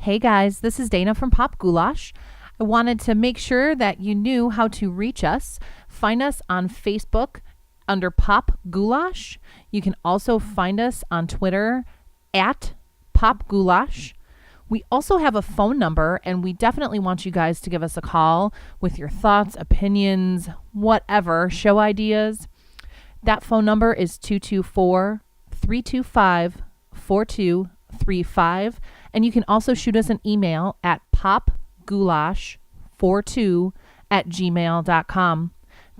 Hey guys, this is Dana from Pop Goulash. I wanted to make sure that you knew how to reach us. Find us on Facebook under Pop Goulash. You can also find us on Twitter at Pop Goulash. We also have a phone number, and we definitely want you guys to give us a call with your thoughts, opinions, whatever, show ideas. That phone number is 224-325-4235. And you can also shoot us an email at popgoulash42@gmail.com.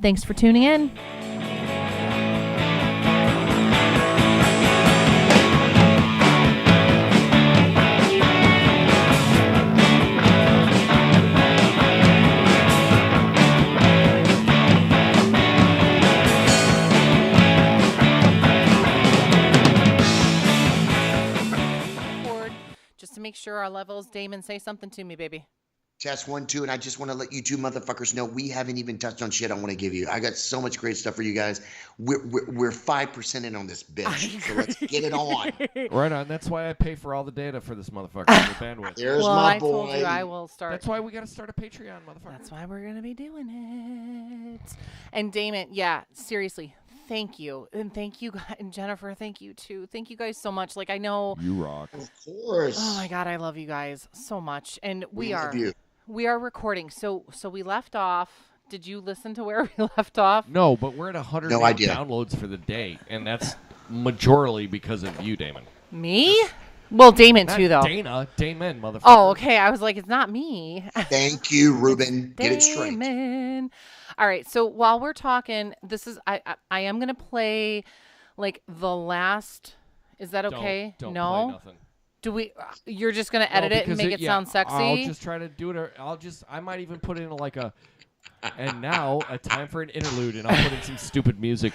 Thanks for tuning in. To make sure our levels. Damon, say something to me, baby. Test 1, 2, and I just want to let you two motherfuckers know we haven't even touched on shit I want to give you. I got so much great stuff for you guys. We're 5% in on this bitch, so let's get it on. Right on. That's why I pay for all the data for this motherfucker, the bandwidth. There's well, my I boy. told you I will start. That's why we got to start a Patreon, motherfucker. That's why we're gonna be doing it. And Damon, yeah, seriously. Thank you. And thank you, and Jennifer, thank you, too. Thank you guys so much. Like, I know. You rock. Of course. Oh, my God, I love you guys so much. And we are recording. So we left off. Did you listen to where we left off? No, but we're at 100 downloads for the day, and that's majorly because of you, Damon. Me? Well, Damon, Not too, though. Damon, motherfucker. Oh, okay. I was like, it's not me. Thank you, Ruben. Get it straight. Damon. All right, so while we're talking, this is I am gonna play like the last. Is that okay? Don't no. play nothing. Do we? You're just gonna edit it and make it sound sexy. I'll just try to do it. I might even put in like a. And now a time for an interlude, and I'll put in some stupid music.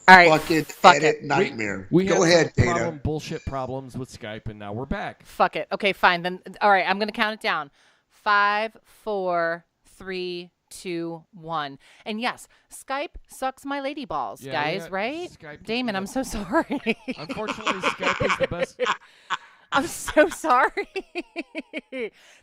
All right, fuck it, nightmare. We Go ahead, Dana. Bullshit problems with Skype, and now we're back. Fuck it. Okay, fine. Then all right, I'm gonna count it down. 5, 4, 3, 2, 1. And yes, Skype sucks my lady balls, guys, right? Skype Damon, I'm so sorry. Unfortunately, Skype is the best. I'm so sorry.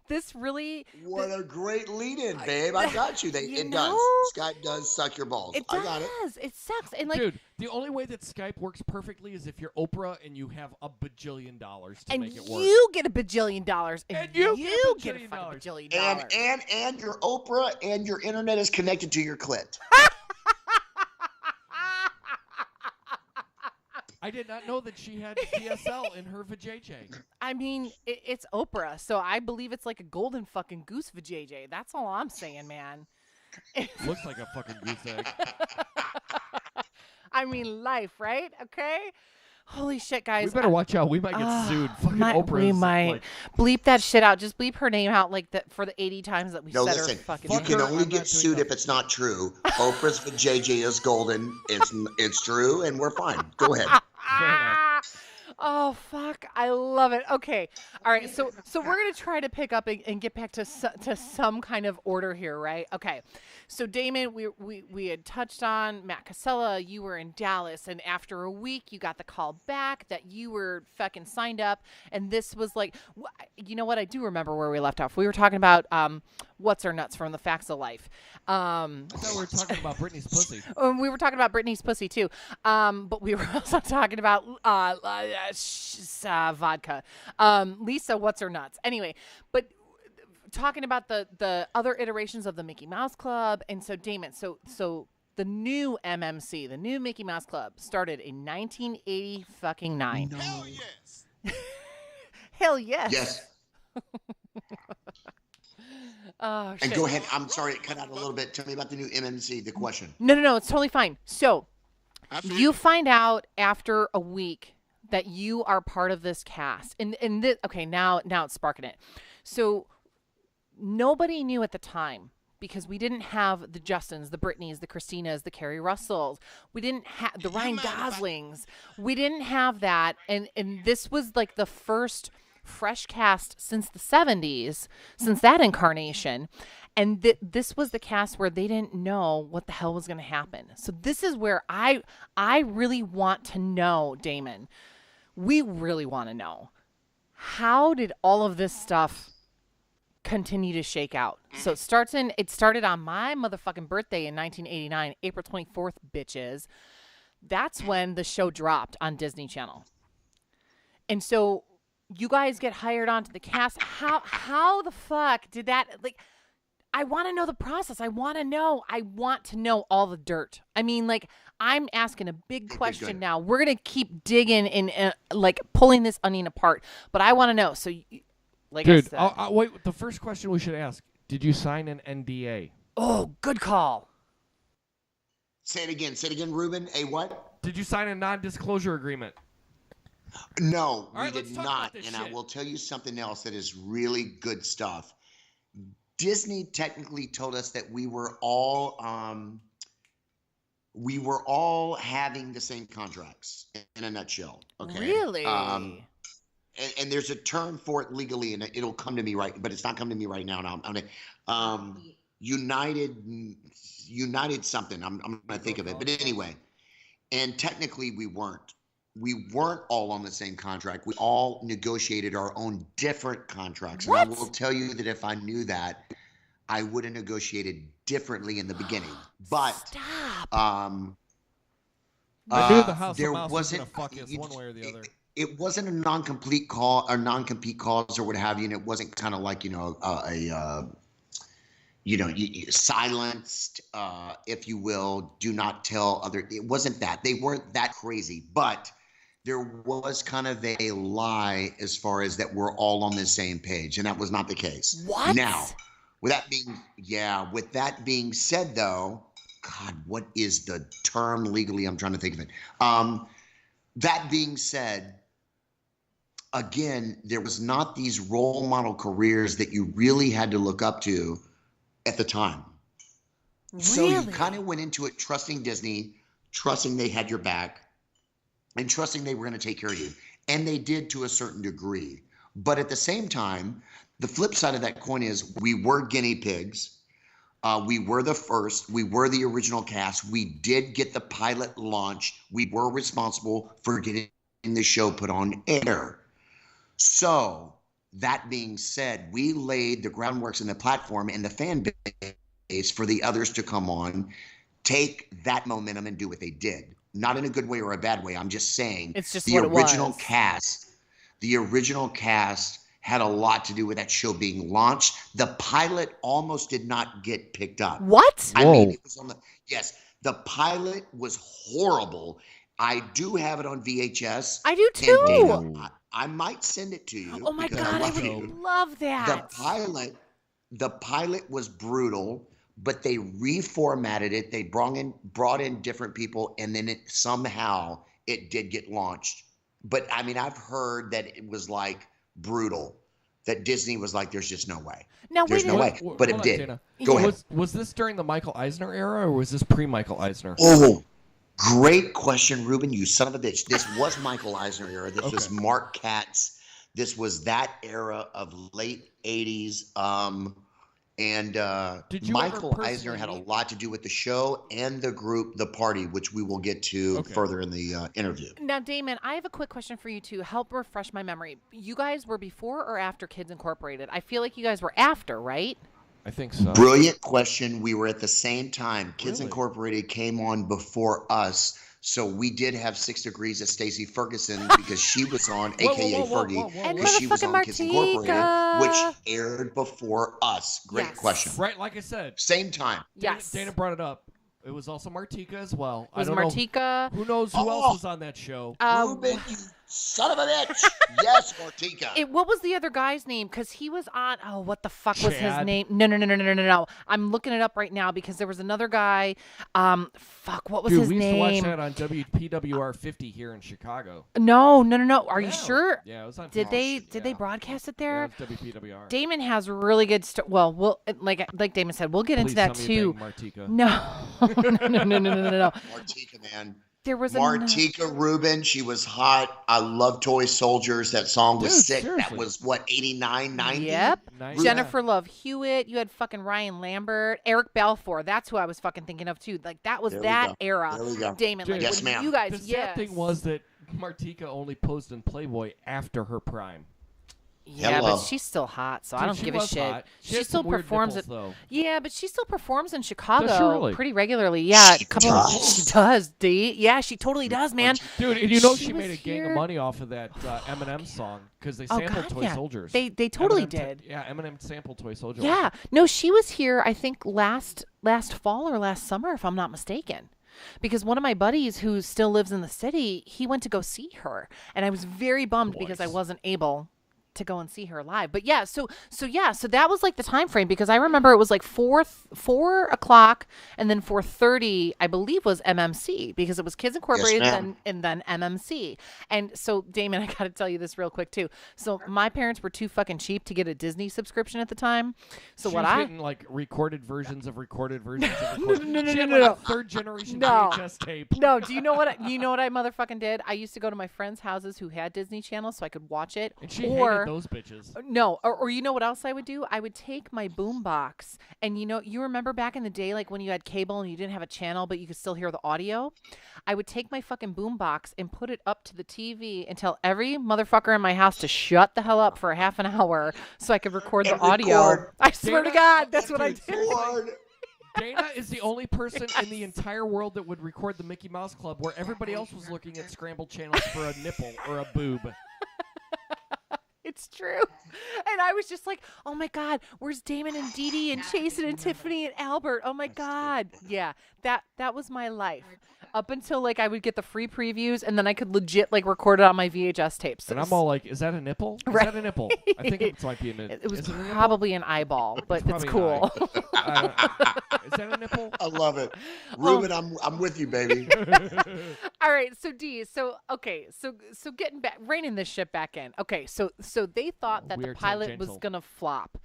This really... What a great lead-in, babe. I got you. It does. Skype does suck your balls. It does. I got it. It sucks. And like, dude, the only way that Skype works perfectly is if you're Oprah and you have $1 bajillion to make it work. And you get $1 bajillion. And you get a fucking $1 bajillion. And your Oprah and your internet is connected to your clit. I did not know that she had DSL in her vajayjay. I mean, it's Oprah, so I believe it's like a golden fucking goose vajayjay. That's all I'm saying, man. Looks like a fucking goose egg. I mean, life, right? Okay? Holy shit, guys. We better watch out. We might get sued. Fucking Oprah. We might. Bleep that shit out. Just bleep her name out like that for the 80 times that we said her fucking name. You can only get sued if it's not true. Oprah's vajayjay is golden. It's true, and we're fine. Go ahead. Oh, fuck. I love it. Okay. All right. So we're going to try to pick up and get back to some kind of order here, right? Okay. So, Damon, we had touched on Matt Casella. You were in Dallas, and after a week, you got the call back that you were fucking signed up, and this was like, you know what? I do remember where we left off. We were talking about What's Our Nuts from the Facts of Life. I thought we were talking about Brittany's pussy. We were talking about Brittany's pussy, too. But we were also talking about vodka. Lisa, what's her nuts? Anyway, but talking about the other iterations of the Mickey Mouse Club. And so, Damon, so the new MMC, the new Mickey Mouse Club, started in 1989. No. Hell yes. Hell yes. Yes. Oh, shit. And go ahead. I'm sorry, it cut out a little bit. Tell me about the new MMC, the question. No, it's totally fine. So you find out after a week that you are part of this cast. And this, okay, now it's sparking it. So nobody knew at the time because we didn't have the Justins, the Brittnys, the Christinas, the Carrie Russells. We didn't have the Ryan Goslings. We didn't have that. And this was like the first fresh cast since the 70s, since that incarnation. And this was the cast where they didn't know what the hell was going to happen. So this is where I really want to know, Damon. We really want to know. how did all of this stuff continue to shake out? So it started on my motherfucking birthday in 1989, April 24th, bitches. That's when the show dropped on Disney Channel. And so you guys get hired onto the cast. How the fuck did that, like, I want to know the process. I want to know all the dirt. I mean, like, I'm asking a big question now. We're going to keep digging and like pulling this onion apart, but I want to know. So like dude, I said, wait, the first question we should ask, did you sign an NDA? Oh, good call. Say it again, Ruben. A what? Did you sign a non-disclosure agreement? No, All right, we did let's talk not. about this And shit. I will tell you something else that is really good stuff. Disney technically told us that we were all having the same contracts in a nutshell. Okay. Really? And there's a term for it legally, and it'll come to me but it's not coming to me right now. United something. I'm gonna think of it. But anyway, and technically we weren't. We weren't all on the same contract. We all negotiated our own different contracts. What? And I will tell you that if I knew that, I would have negotiated differently in the beginning. But Stop. I knew the House there of Mouse was wasn't gonna fuck us one way or the other. It wasn't a non-compete clause or what have you, and it wasn't kind of like silenced, if you will, do not tell other. It wasn't that. They weren't that crazy, but there was kind of a lie as far as that we're all on the same page, and that was not the case. What? Now, with that being said, though, God, what is the term legally? I'm trying to think of it. That being said, again, there was not these role model careers that you really had to look up to at the time. Really? So you kind of went into it trusting Disney, trusting they had your back, and trusting they were going to take care of you. And they did to a certain degree. But at the same time, the flip side of that coin is we were guinea pigs. We were the first. We were the original cast. We did get the pilot launched. We were responsible for getting the show put on air. So that being said, we laid the groundworks and the platform and the fan base for the others to come on, take that momentum and do what they did. Not in a good way or a bad way. I'm just saying It's just the what it original was. the original cast had a lot to do with that show being launched. The pilot almost did not get picked up. What? I mean, it was on the pilot was horrible. I do have it on VHS. I do And too. Dana, I might send it to you. Oh my because God, I love would you. love that. The pilot was brutal, but they reformatted it. They brought in different people, and then somehow it did get launched. But I mean, I've heard that it was like brutal. That Disney was like, "There's just no way. Now, There's wait no a way." minute. But it Hold on, did. Dana. Go ahead. Was this during the Michael Eisner era, or was this pre-Michael Eisner? Oh, great question, Ruben. You son of a bitch. This was Michael Eisner era. This was Mark Katz. This was that era of late 80s. And Did you Michael ever Eisner had a personally- lot to do with the show and the group, The Party, which we will get to further in the interview. Now, Damon, I have a quick question for you to help refresh my memory. You guys were before or after Kids Incorporated? I feel like you guys were after, right? I think so. Brilliant question. We were at the same time. Kids Really? Incorporated came on before us. So we did have 6 Degrees of Stacey Ferguson because she was on, aka Fergie, And because she was on motherfucking Kids Incorporated, Martika. which aired before us. Great Yes. question. Right, like I said, Same time. Yes. Dana brought it up. It was also Martika as well. It was I don't Martika. know who knows who else was on that show. Ruben, you son of a bitch. Yes, Martika. What was the other guy's name? Because he was on. Oh, what the fuck was his Chad? name? No. I'm looking it up right now because there was another guy. Fuck, what was Dude, his we used to name? watch that on WPWR 50 here in Chicago. No. Are you sure? Yeah, it was on. Did they yeah. broadcast it Yeah, there? it was WPWR. Damon has really good. Well, like Damon said, we'll get Please into that tell me too. you banged Martika. No. Martika, man. There was Martika Rubin, she was hot. I love Toy Soldiers. That song was Dude, sick. seriously. That was what, 89, 90? Yep. Nice. Jennifer Love Hewitt. You had fucking Ryan Lambert, Eric Balfour. That's who I was fucking thinking of too. Like that was There we that go. era. There we go. Damon, like Yes, when ma'am. you guys, The sad yes. thing was that Martika only posed in Playboy after her prime. Yeah, Hello. but she's still hot, so I Dude, don't she give a was shit. hot. She She had still some weird performs nipples, though. Yeah, but she still performs in Chicago Does she really? pretty regularly. Yeah, She a couple. does? She does, D. Yeah, she totally does, man. Dude, and you know she was made a gang of here- money off of that Eminem song because they Oh, sampled God, Toy yeah. Soldiers. They totally Eminem did. Eminem sampled Toy Soldiers. Yeah, no, she was here. I think last fall or last summer, if I'm not mistaken. Because one of my buddies who still lives in the city, he went to go see her, and I was very bummed because I Nice. wasn't able to go and see her live. But yeah, so that was like the time frame, because I remember it was like 4 o'clock, and then 4:30 I believe was MMC, because it was Kids Incorporated, ma'am. and then MMC. And so, Damon, I got to tell you this real quick too. So my parents were too fucking cheap to get a Disney subscription at the time. So She what was I getting like recorded versions of recorded versions of recorded. no, She had no, like no. a third generation No. VHS tape. No, do you know what I motherfucking did? I used to go to my friends' houses who had Disney Channel so I could watch it. And she or hated those bitches. no, or you know what else I would do? I would take my boom box, and you remember back in the day, like when you had cable and you didn't have a channel but you could still hear the audio? I would take my fucking boom box and put it up to the TV and tell every motherfucker in my house to shut the hell up for a half an hour so I could record the And audio. record. I swear to God, that's what I Dude, did. Lord. Dana is the only person in the entire world that would record the Mickey Mouse Club where everybody else was looking at scrambled channels for a nipple or a boob. It's true. And I was just like, oh my God, where's Damon and Dee Dee and Jason and Tiffany and Albert? Oh my God. Yeah, that was my life. Up until like I would get the free previews, and then I could legit like record it on my VHS tapes. And I'm all like, is that a nipple? Is Right. that a nipple? I think it might be a nipple. It was Is it a nipple? probably an eyeball, but it's probably an cool. Is that a nipple? I love it. Ruben, I'm with you, baby. All right, so D, so getting back, reining this shit back in. Okay, so they thought that the Weird pilot was tangential. gonna flop,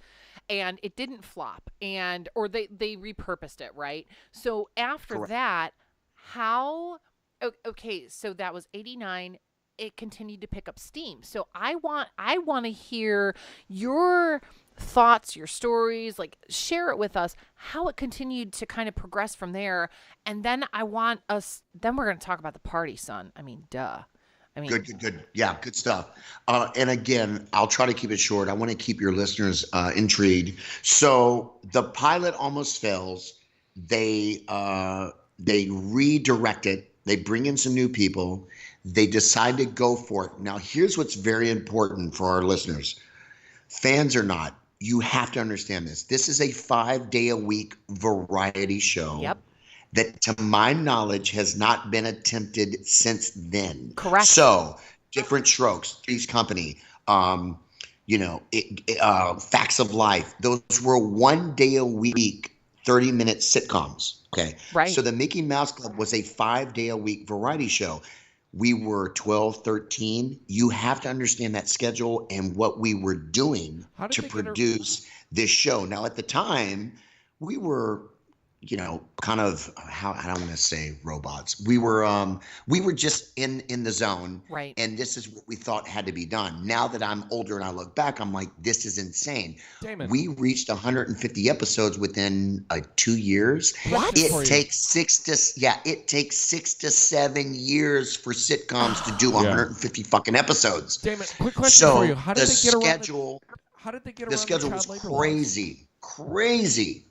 and it didn't flop, or they repurposed it, right? So after Correct. that, okay, so that was 89. It continued to pick up steam. So I want to hear your thoughts, your stories, like share it with us, how it continued to kind of progress from there. And then we're going to talk about the party, son. I mean, duh. I mean, Good. Yeah, good stuff. And again, I'll try to keep it short. I want to keep your listeners intrigued. So the pilot almost fails. They redirect it. They bring in some new people. They decide to go for it. Now, here's what's very important for our listeners. Fans or not, you have to understand this. This is a 5-day-a-week variety show. Yep. That, to my knowledge, has not been attempted since then. Correct. So, Different Strokes, Three's Company, Facts of Life. Those were 1 day a week, 30-minute sitcoms. Okay. Right. So the Mickey Mouse Club was a 5-day-a-week variety show. We were 12, 13. You have to understand that schedule and what we were doing How did to they get produce this show. Now, at the time, we were, kind of, I don't want to say robots. We were just in the zone. Right. And this is what we thought had to be done. Now that I'm older and I look back, I'm like, this is insane. Damon. We reached 150 episodes within 2 years. What? For you. It takes 6 to 7 years for sitcoms to do 150 fucking episodes. Damon, quick question So for you. How did the they get around schedule, how did they get the around schedule the was child labor laws? crazy.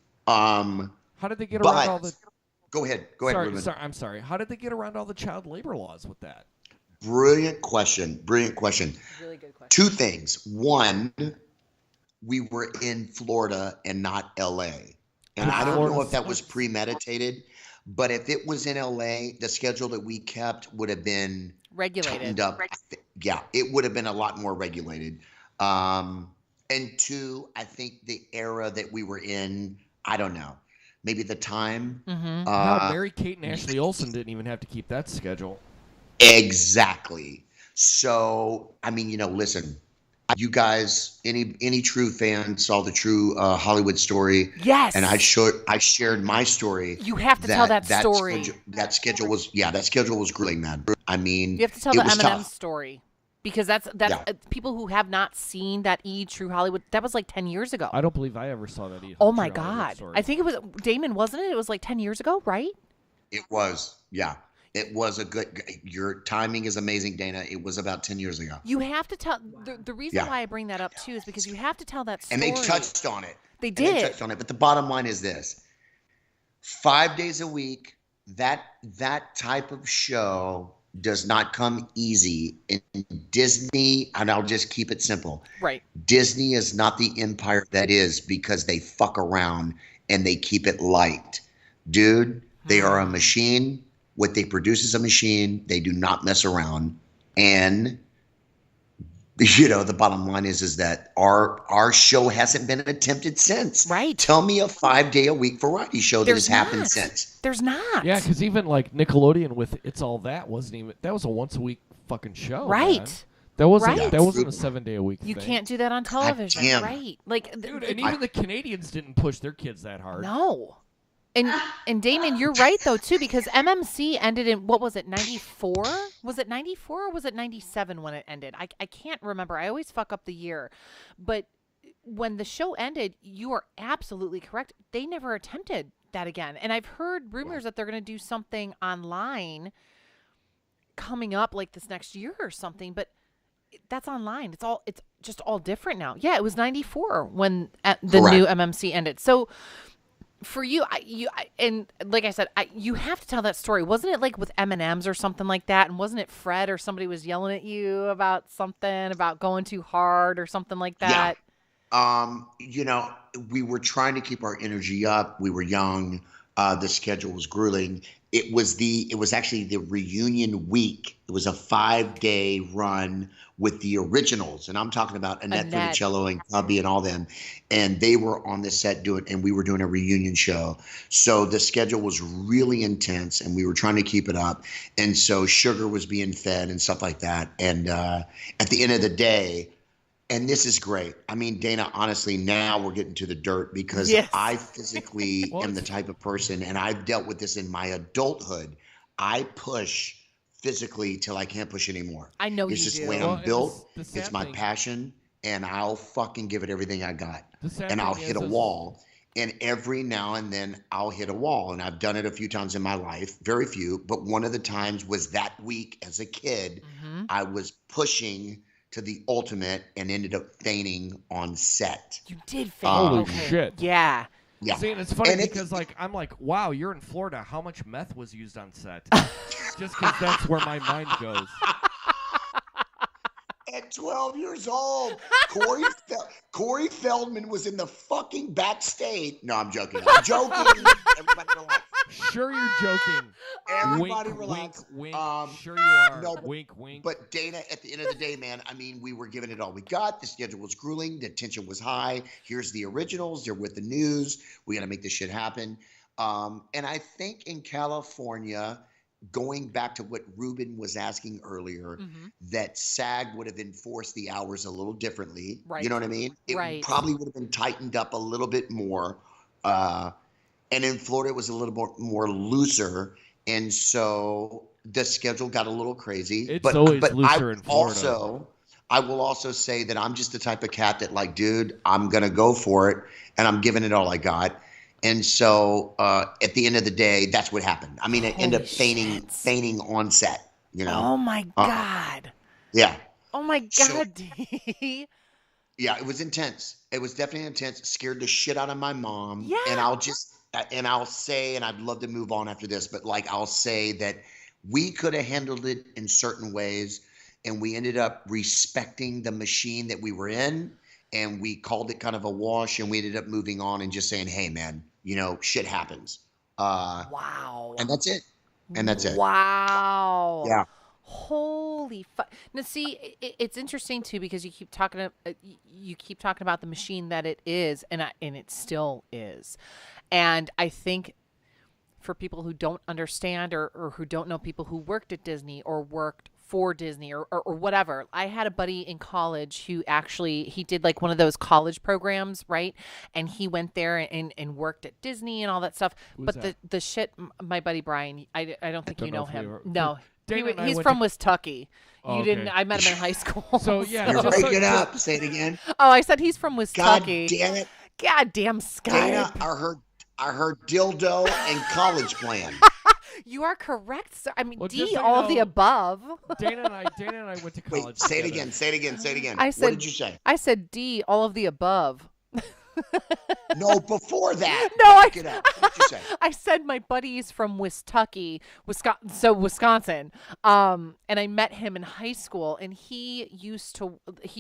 How did they get around all the Go ahead, Ruben. I'm sorry. How did they get around all the child labor laws with that? Brilliant question. Really good question. 2 things. One, we were in Florida and not LA. And I don't know if that was premeditated, but if it was in LA, the schedule that we kept would have been Regulated. tightened up. Yeah, it would have been a lot more regulated. And 2, I think the era that we were in, I don't know, maybe the time. Mm-hmm. Mary-Kate and Ashley Olsen didn't even have to keep that schedule. Exactly. So, I mean, listen, you guys, any true fan saw the true Hollywood story. Yes. And I shared my story. You have to tell that story. That schedule was grueling, man. I mean, You have to tell it the was Eminem tough. story, because that's Yeah. people who have not seen that True Hollywood. That was like 10 years ago. I don't believe I ever saw that either. Oh my True Hollywood God! story. I think it was Damon, wasn't it? It was like 10 years ago, right? It was, yeah. It was a good. Your timing is amazing, Dana. It was about 10 years ago. You have to tell the reason why I bring that up too is because you have to tell that story. And they touched on it. They did. They touched on it. But the bottom line is this: 5 days a week. That type of show does not come easy. In Disney, and I'll just keep it simple. Right. Disney is not the empire that is because they fuck around and they keep it light. Dude, they are a machine. What they produce is a machine. They do not mess around. And the bottom line is that our show hasn't been attempted since. Right. Tell me a 5-day-a-week variety show that has happened since. There's not. Yeah, because even like Nickelodeon with It's All That that was a once a week fucking show. Right. Man. That wasn't Right. a 7-day-a-week thing. You can't do that on television. damn. Right. Like, Dude, and even the Canadians didn't push their kids that hard. no. And Damon, you're right though too, because MMC ended in, what was it, 94? Was it 94 or was it 97 when it ended? I can't remember. I always fuck up the year. But when the show ended, you are absolutely correct. They never attempted that again. And I've heard rumors that they're going to do something online coming up like this next year or something, but that's online. It's just all different now. Yeah, it was 94 when the new MMC ended. So for you, and like I said, you have to tell that story. Wasn't it like with M&Ms or something like that? And wasn't it Fred or somebody was yelling at you about something about going too hard or something like that? Yeah. We were trying to keep our energy up. We were young. The schedule was grueling. It was actually the reunion week. It was a 5-day run with the originals. And I'm talking about Annette Funicello and Cubby and all them. And they were on the set and we were doing a reunion show. So the schedule was really intense and we were trying to keep it up. And so sugar was being fed and stuff like that. And at the end of the day, and this is great. I mean, Dana, honestly, now we're getting to the dirt because I physically am the type of person, and I've dealt with this in my adulthood. I push physically till I can't push anymore. I know it's you just do. the way I'm built. It's my passion, and I'll fucking give it everything I got. And I'll hit a wall. And every now and then I'll hit a wall. And I've done it a few times in my life, very few. But one of the times was that week as a kid, I was pushing to the ultimate and ended up fainting on set. You did faint. Holy shit. Yeah. Yeah. See, and it's funny because I'm like, wow, you're in Florida. How much meth was used on set? Just because that's where my mind goes. At 12 years old, Corey Feldman was in the fucking backstage. No, I'm joking. Everybody relax. Sure, you're joking. Everybody wink, relax. Wink, wink. Sure you are. No, wink, wink. But Dana, at the end of the day, man, I mean, we were giving it all we got. The schedule was grueling. The tension was high. Here's the originals. They're with the news. We got to make this shit happen. And I think in California, going back to what Ruben was asking earlier, that SAG would have enforced the hours a little differently. Right. You know what I mean? It probably would have been tightened up a little bit more. And in Florida, it was a little more looser. And so the schedule got a little crazy. It's always looser in Florida. I will also say that I'm just the type of cat that, like, dude, I'm going to go for it. And I'm giving it all I got. And so at the end of the day, that's what happened. I mean, I ended up fainting on set, Oh, my God. Yeah. Oh, my God, D. Yeah, it was intense. It was definitely intense. It scared the shit out of my mom. Yeah. And I'll say, and I'd love to move on after this, but like I'll say that we could have handled it in certain ways, and we ended up respecting the machine that we were in, and we called it kind of a wash, and we ended up moving on and just saying, hey, man, shit happens. Wow. And that's it. And that's it. Wow. Yeah. Holy fuck! Now, see, it's interesting too because you keep talking about the machine that it is, and it still is. And I think for people who don't understand or who don't know people who worked at Disney or worked for Disney or whatever, I had a buddy in college who he did like one of those college programs, right? And he went there and worked at Disney and all that stuff. But the shit, my buddy Brian, I don't think you know him. No. He's from Wistatucky. Oh, you didn't. I met him in high school. So yeah, you're breaking up. Say it again. Oh, I said he's from Wistatucky. God damn it. God damn Skype. Dana, I heard dildo and college plan. You are correct, sir. I mean, Well, D, just so you all of the know, above. Dana and I went to college. Wait, say it together. again. Say it again. Say it again. I What said, did you say? I said D, all of the above. No, before that. No, Back it up. What did you say? I said my buddy's from Wisconsin, Wisconsin. And I met him in high school, and he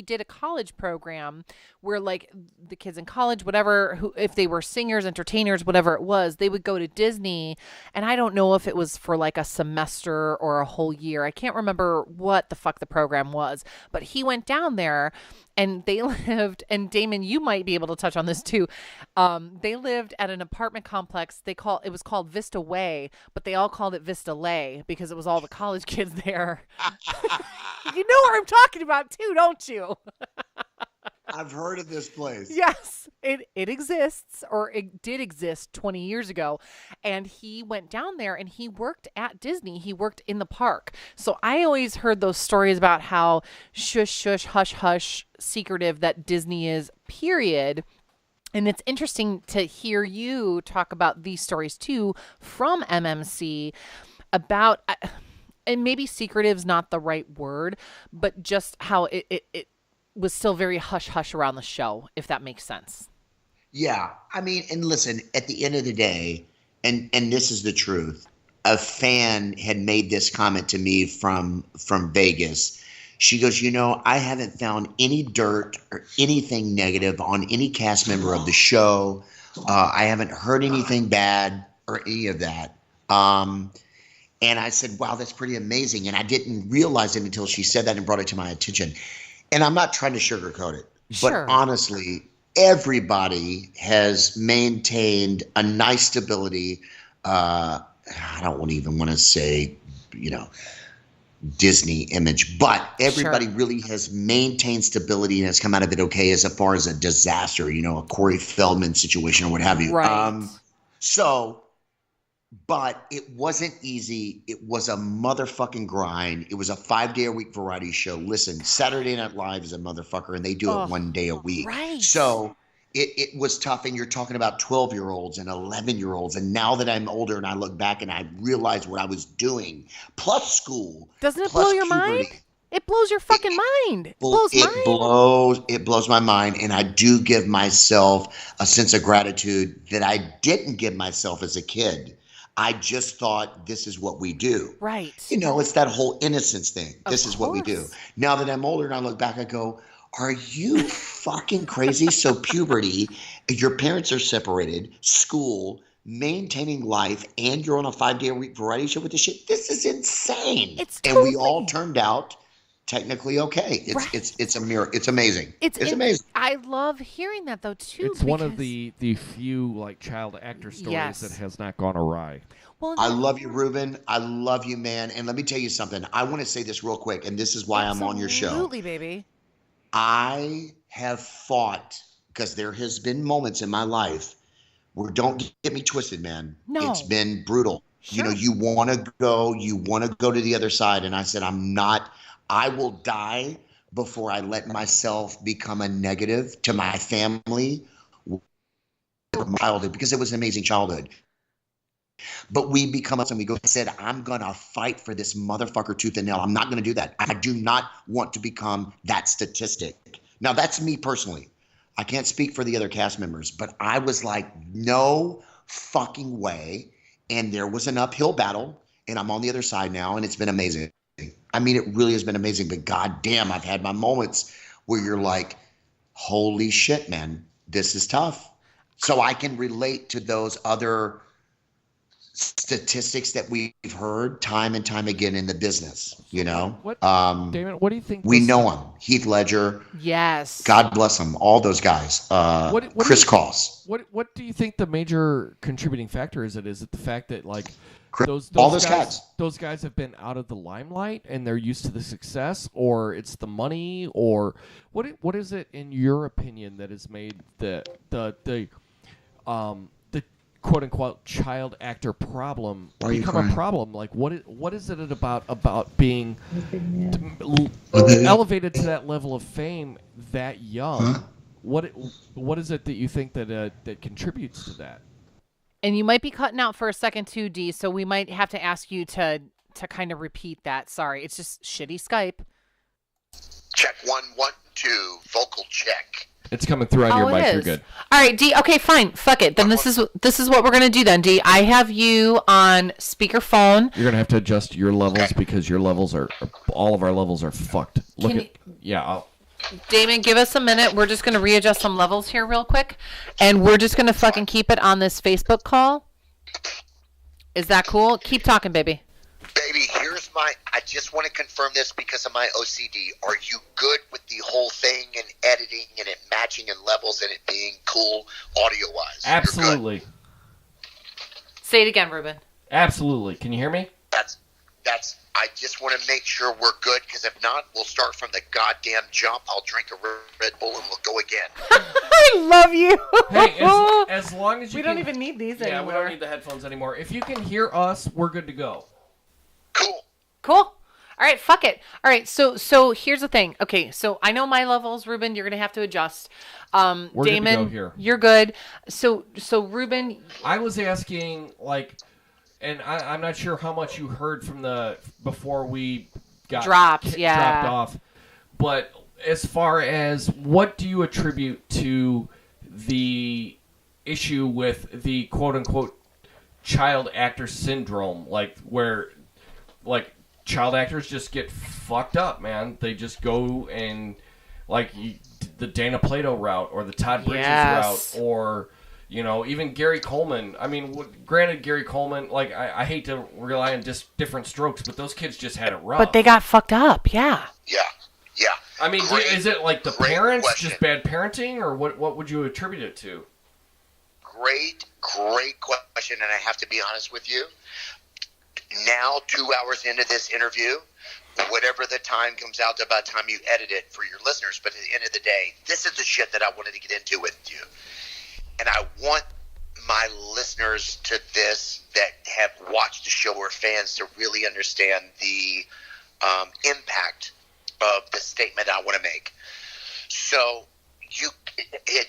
did a college program where like the kids in college, whatever, who if they were singers, entertainers, whatever it was, they would go to Disney. And I don't know if it was for like a semester or a whole year. I can't remember what the fuck the program was, but he went down there. And they lived, and Damon, you might be able to touch on this too. They lived at an apartment complex. It was called Vista Way, but they all called it Vista Lay because it was all the college kids there. You know what I'm talking about too, don't you? I've heard of this place. Yes, it exists, or it did exist 20 years ago. And he went down there and he worked at Disney. He worked in the park. So I always heard those stories about how shush, shush, hush, hush, secretive that Disney is, period. And it's interesting to hear you talk about these stories too from MMC about, and maybe secretive is not the right word, but just how it was still very hush hush around the show, if that makes sense. Yeah. I mean, and listen, at the end of the day, and this is the truth, a fan had made this comment to me from Vegas. She goes, I haven't found any dirt or anything negative on any cast member of the show. I haven't heard anything bad or any of that. And I said, wow, that's pretty amazing. And I didn't realize it until she said that and brought it to my attention. And I'm not trying to sugarcoat it, Sure. but honestly, everybody has maintained a nice stability. I don't even want to say, Disney image, but everybody really has maintained stability and has come out of it okay as far as a disaster, a Corey Feldman situation or what have you. Right. But it wasn't easy. It was a motherfucking grind. It was a 5-day-a-week variety show. Listen, Saturday Night Live is a motherfucker, and they do it 1 day a week. Right. So it was tough, and you're talking about 12-year-olds and 11-year-olds. And now that I'm older and I look back and I realize what I was doing, plus school. Doesn't it plus blow your puberty, mind? It blows your fucking mind. It blows my mind, and I do give myself a sense of gratitude that I didn't give myself as a kid. I just thought this is what we do. Right. It's that whole innocence thing. This is what we do. course. Now that I'm older and I look back, I go, are you fucking crazy? So puberty, your parents are separated, school, maintaining life, and you're on a 5-day-a-week variety show with this shit. This is insane. And we all turned out technically okay. It's a miracle. It's amazing. It's amazing. I love hearing that though too. It's one of the few like child actor stories that has not gone awry. Well, I love you, Ruben. I love you, man. And let me tell you something. I want to say this real quick, and this is why I'm on your show. Absolutely, baby. I have fought, because there has been moments in my life where, don't get me twisted, man. No. It's been brutal. Sure. You want to go to the other side. And I said, I will die before I let myself become a negative to my family, childhood, because it was an amazing childhood. But we become us and we go, I said, I'm going to fight for this motherfucker tooth and nail. I'm not going to do that. I do not want to become that statistic. Now, that's me personally. I can't speak for the other cast members, but I was like, no fucking way. And there was an uphill battle, and I'm on the other side now, and it's been amazing. I mean, it really has been amazing, but goddamn, I've had my moments where you're like, holy shit, man, this is tough. So I can relate to those other statistics that we've heard time and time again in the business, Damon, what do you think? We know them. Heath Ledger. Yes. God bless them. All those guys. Chris Cross. What do you think the major contributing factor is? Is it the fact that like those guys have been out of the limelight and they're used to the success, or it's the money, or what is it in your opinion that has made the quote unquote child actor problem become a problem? Like what is it about being elevated to that level of fame that young? What is it that you think that contributes to that? And you might be cutting out for a second too, D, so we might have to ask you to kind of repeat that. Sorry, it's just shitty Skype. Check 1, 1, 2. Vocal check. It's coming through on your mic. You're good. All right, D. Okay, fine. Fuck it. Then this is what we're gonna do. Then, D. I have you on speakerphone. You're gonna have to adjust your levels because your levels are all of our levels are fucked. Damon, give us a minute. We're just gonna readjust some levels here real quick, and we're just gonna fucking keep it on this Facebook call. Is that cool? Keep talking, baby. Baby, I just want to confirm this because of my OCD. Are you good with the whole thing and editing and it matching in levels and it being cool audio-wise? Absolutely. Say it again, Ruben. Absolutely. Can you hear me? I just want to make sure we're good, because if not, we'll start from the goddamn jump. I'll drink a Red Bull and we'll go again. I love you. Hey, as long as you we don't even need these anymore. Yeah, we don't need the headphones anymore. If you can hear us, we're good to go. Cool. All right, fuck it. All right, so here's the thing. Okay, so I know my levels, Ruben. You're gonna have to adjust. We're Damon, good to go here. You're good. So Ruben, I was asking, like, and I'm not sure how much you heard from before we got dropped off, but as far as what do you attribute to the issue with the quote unquote child actor syndrome, like where child actors just get fucked up, man. They just go and the Dana Plato route or the Todd Bridges route, or even Gary Coleman. I mean, granted, Gary Coleman, I hate to rely on just different strokes, but those kids just had it rough. But they got fucked up, yeah. Yeah. I mean, is it like the parents, just bad parenting, or what would you attribute it to? Great question, and I have to be honest with you. Now, 2 hours into this interview, whatever the time comes out, about the time you edit it for your listeners, but at the end of the day, this is the shit that I wanted to get into with you. And I want my listeners to this that have watched the show or fans to really understand the impact of the statement I want to make. So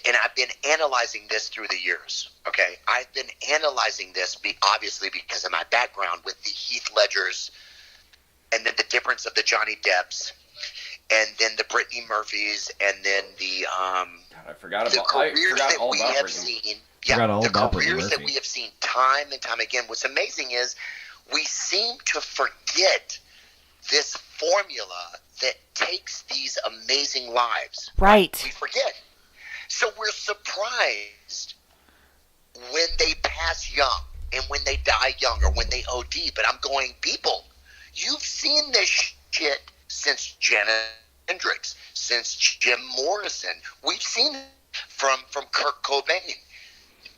and I've been analyzing this through the years, okay? I've been analyzing this, obviously, because of my background with the Heath Ledgers, and then the difference of the Johnny Depps, and then the Brittany Murphys, and then the careers that we have seen. Yeah, the careers that we have seen time and time again. What's amazing is we seem to forget this formula that takes these amazing lives. Right. We forget. So we're surprised when they pass young and when they die young or when they OD. But I'm going, people, you've seen this shit since Janet Hendricks, since Jim Morrison. We've seen it from Kurt Cobain.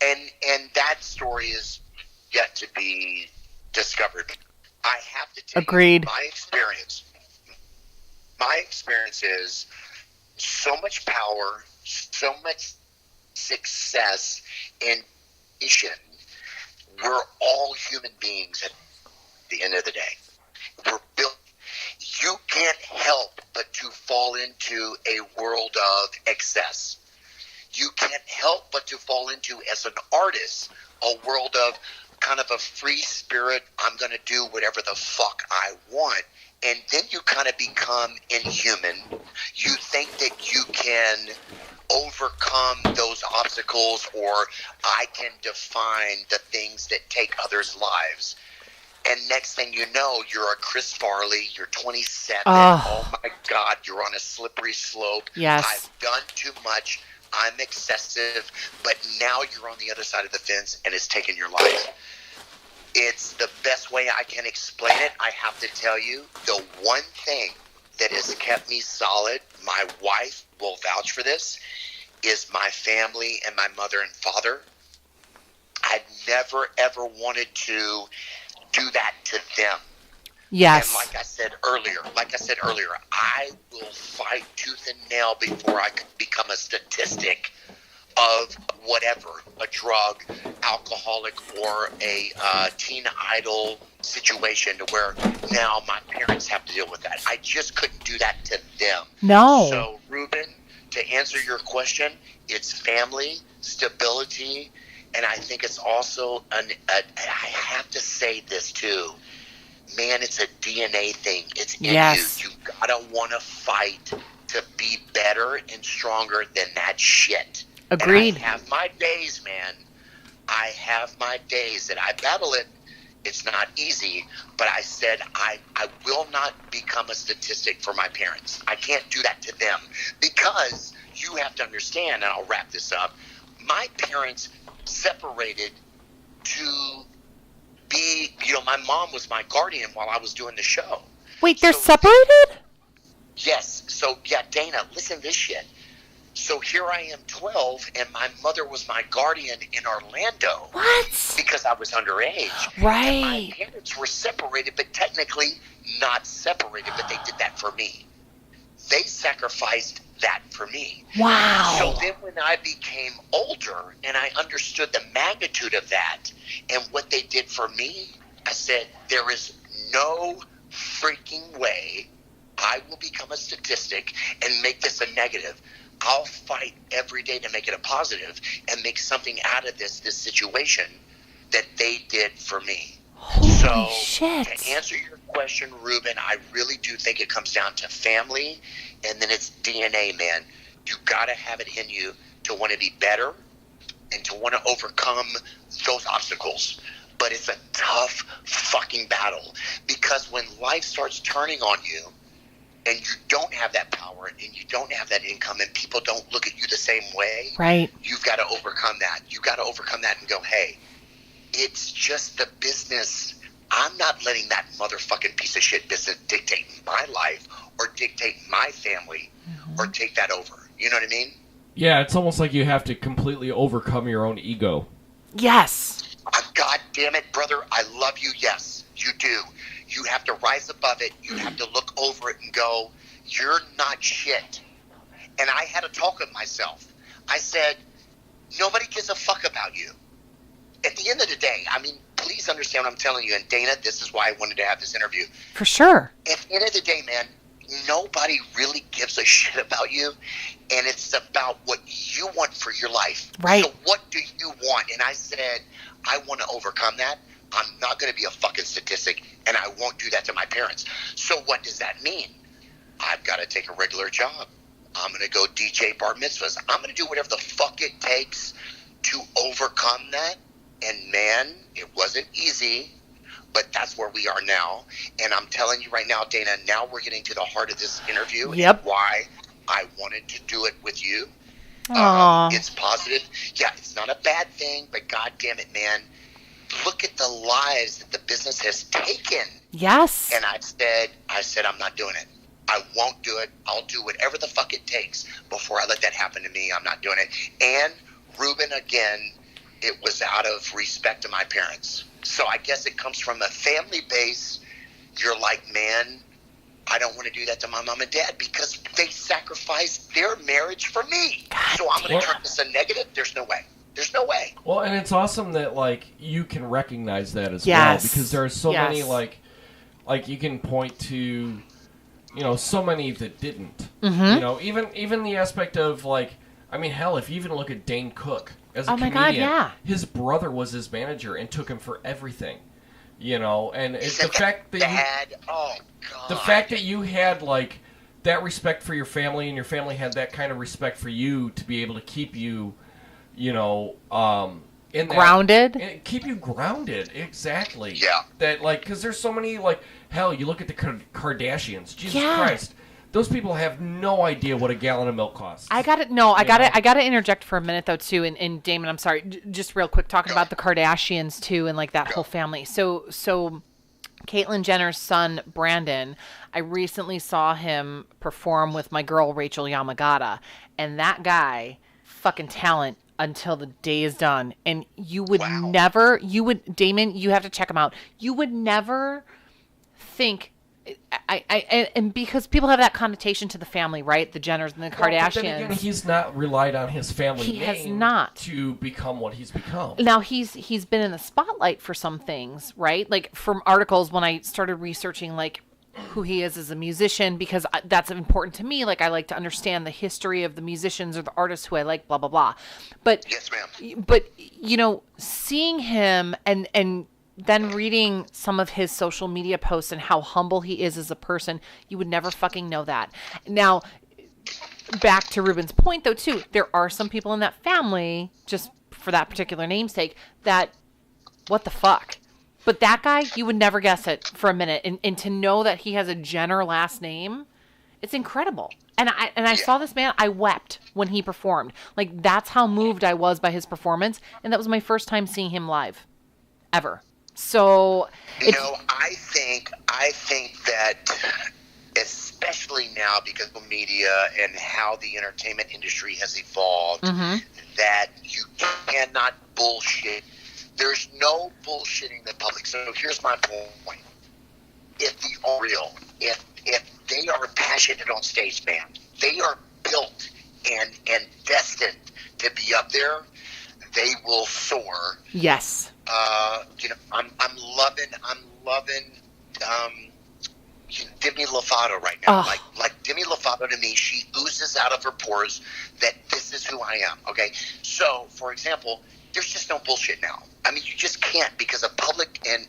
And that story is yet to be discovered. I have to tell Agreed. You, my experience is so much power, so much success, and vision. We're all human beings at the end of the day. We're built. You can't help but to fall into a world of excess. You can't help but to fall into, as an artist, a world of kind of a free spirit. I'm going to do whatever the fuck I want. And then you kind of become inhuman. You think that you can overcome those obstacles, or I can define the things that take others' lives. And next thing you know, you're a Chris Farley, you're 27. Oh my God, you're on a slippery slope. Yes. I've done too much. I'm excessive. But now you're on the other side of the fence and it's taken your life. It's the best way I can explain it. I have to tell you, the one thing that has kept me solid, my wife will vouch for this, is my family and my mother and father. I never, ever wanted to do that to them. Yes. And like I said earlier, I will fight tooth and nail before I could become a statistic of whatever, a drug, alcoholic, or a teen idol situation, to where now my parents have to deal with that. I just couldn't do that to them. No. So, Ruben, to answer your question, it's family, stability, And I think it's also, I have to say this too, man, it's a DNA thing. It's in yes. you. You gotta want to fight to be better and stronger than that shit. Agreed. And I have my days, man. I have my days that I battle it. It's not easy, but I said I will not become a statistic for my parents. I can't do that to them because you have to understand, and I'll wrap this up, my parents separated to be, my mom was my guardian while I was doing the show. Wait, they're separated? Yes. So, yeah, Dana, listen to this shit. So here I am 12, and my mother was my guardian in Orlando. What? Because I was underage. Right. And my parents were separated, but technically not separated, but they did that for me. They sacrificed that for me. Wow. So then when I became older and I understood the magnitude of that and what they did for me, I said, there is no freaking way I will become a statistic and make this a negative. I'll fight every day to make it a positive and make something out of this situation that they did for me. Holy shit. To answer your question, Ruben, I really do think it comes down to family, and then it's DNA, man. You got to have it in you to want to be better and to want to overcome those obstacles. But it's a tough fucking battle because when life starts turning on you, and you don't have that power and you don't have that income and people don't look at you the same way, right? You've got to overcome that. You've got to overcome that and go, hey, it's just the business. I'm not letting that motherfucking piece of shit business dictate my life or dictate my family or take that over. You know what I mean? Yeah, it's almost like you have to completely overcome your own ego. Yes. God damn it, brother. I love you. Yes, you do. You have to rise above it. You have to look over it and go, you're not shit. And I had a talk with myself. I said, nobody gives a fuck about you. At the end of the day, I mean, please understand what I'm telling you. And Dana, this is why I wanted to have this interview. For sure. At the end of the day, man, nobody really gives a shit about you. And it's about what you want for your life. Right. So what do you want? And I said, I want to overcome that. I'm not going to be a fucking statistic, and I won't do that to my parents. So what does that mean? I've got to take a regular job. I'm going to go DJ bar mitzvahs. I'm going to do whatever the fuck it takes to overcome that. And, man, it wasn't easy, but that's where we are now. And I'm telling you right now, Dana, now we're getting to the heart of this interview and why I wanted to do it with you. It's positive. Yeah, it's not a bad thing, but God damn it, man. Look at the lives that the business has taken. Yes. And I said, I'm not doing it. I won't do it. I'll do whatever the fuck it takes before I let that happen to me. I'm not doing it. And Ruben, again, it was out of respect to my parents. So I guess it comes from a family base. You're like, man, I don't want to do that to my mom and dad because they sacrificed their marriage for me. God, so I'm going to turn this a negative? There's no way. There's no way. Well, and it's awesome that, like, you can recognize that as well. Because there are so many, like you can point to, so many that didn't. Even the aspect of, like, I mean, hell, if you even look at Dane Cook as a comedian, God, yeah. His brother was his manager and took him for everything. And it's the fact that the fact that you had, like, that respect for your family and your family had that kind of respect for you to be able to keep you grounded. Keep you grounded, exactly. Yeah. That, like, because there's so many, like, hell, you look at the Kardashians. Jesus Christ, those people have no idea what a gallon of milk costs. I got to interject for a minute though too. And Damon, I'm sorry, just real quick, talking about the Kardashians too, and like that whole family. So Caitlyn Jenner's son Brandon, I recently saw him perform with my girl Rachel Yamagata, and that guy, fucking talent until the day is done. And you would never, Damon, you have to check him out. You would never think, and because people have that connotation to the family, right? The Jenners and the Kardashians. But then again, he's not relied on his family he name has not to become what he's become. Now he's been in the spotlight for some things, right? Like from articles when I started researching, like who he is as a musician, because that's important to me. Like, I like to understand the history of the musicians or the artists who I like, blah, blah, blah. But, yes, ma'am. But, seeing him and then reading some of his social media posts and how humble he is as a person, you would never fucking know that. Now, back to Ruben's point, though, too, there are some people in that family, just for that particular namesake, that, what the fuck? But that guy, you would never guess it for a minute. And to know that he has a Jenner last name, it's incredible. And I saw this man, I wept when he performed. Like, that's how moved I was by his performance. And that was my first time seeing him live. Ever. So, I think that, especially now because of media and how the entertainment industry has evolved, that you cannot bullshit. There's no bullshitting the public. So here's my point. If the are real, if they are passionate on stage, man, they are built and destined to be up there, they will soar. Yes. I'm loving Demi Lovato right now. Oh. Like Demi Lovato, to me, she oozes out of her pores that this is who I am. Okay. So, for example, there's just no bullshit now. I mean, you just can't, because of public and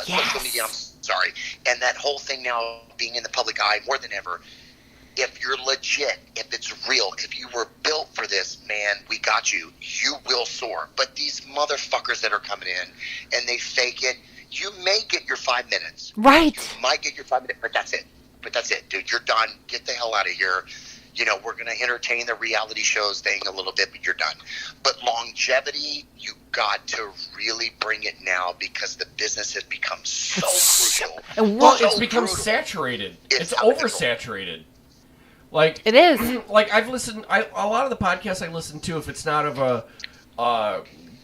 social media. I'm sorry, and that whole thing now being in the public eye more than ever. If you're legit, if it's real, if you were built for this, man, we got you. You will soar. But these motherfuckers that are coming in and they fake it, you may get your 5 minutes. Right. You might get your 5 minutes, but that's it. Dude. You're done. Get the hell out of here. We're going to entertain the reality shows thing a little bit, but you're done. But longevity, you got to really bring it now, because the business has become so crucial. And it's become saturated. It's oversaturated. Like, it is. Like, I've listened, a lot of the podcasts I listen to, if it's not of a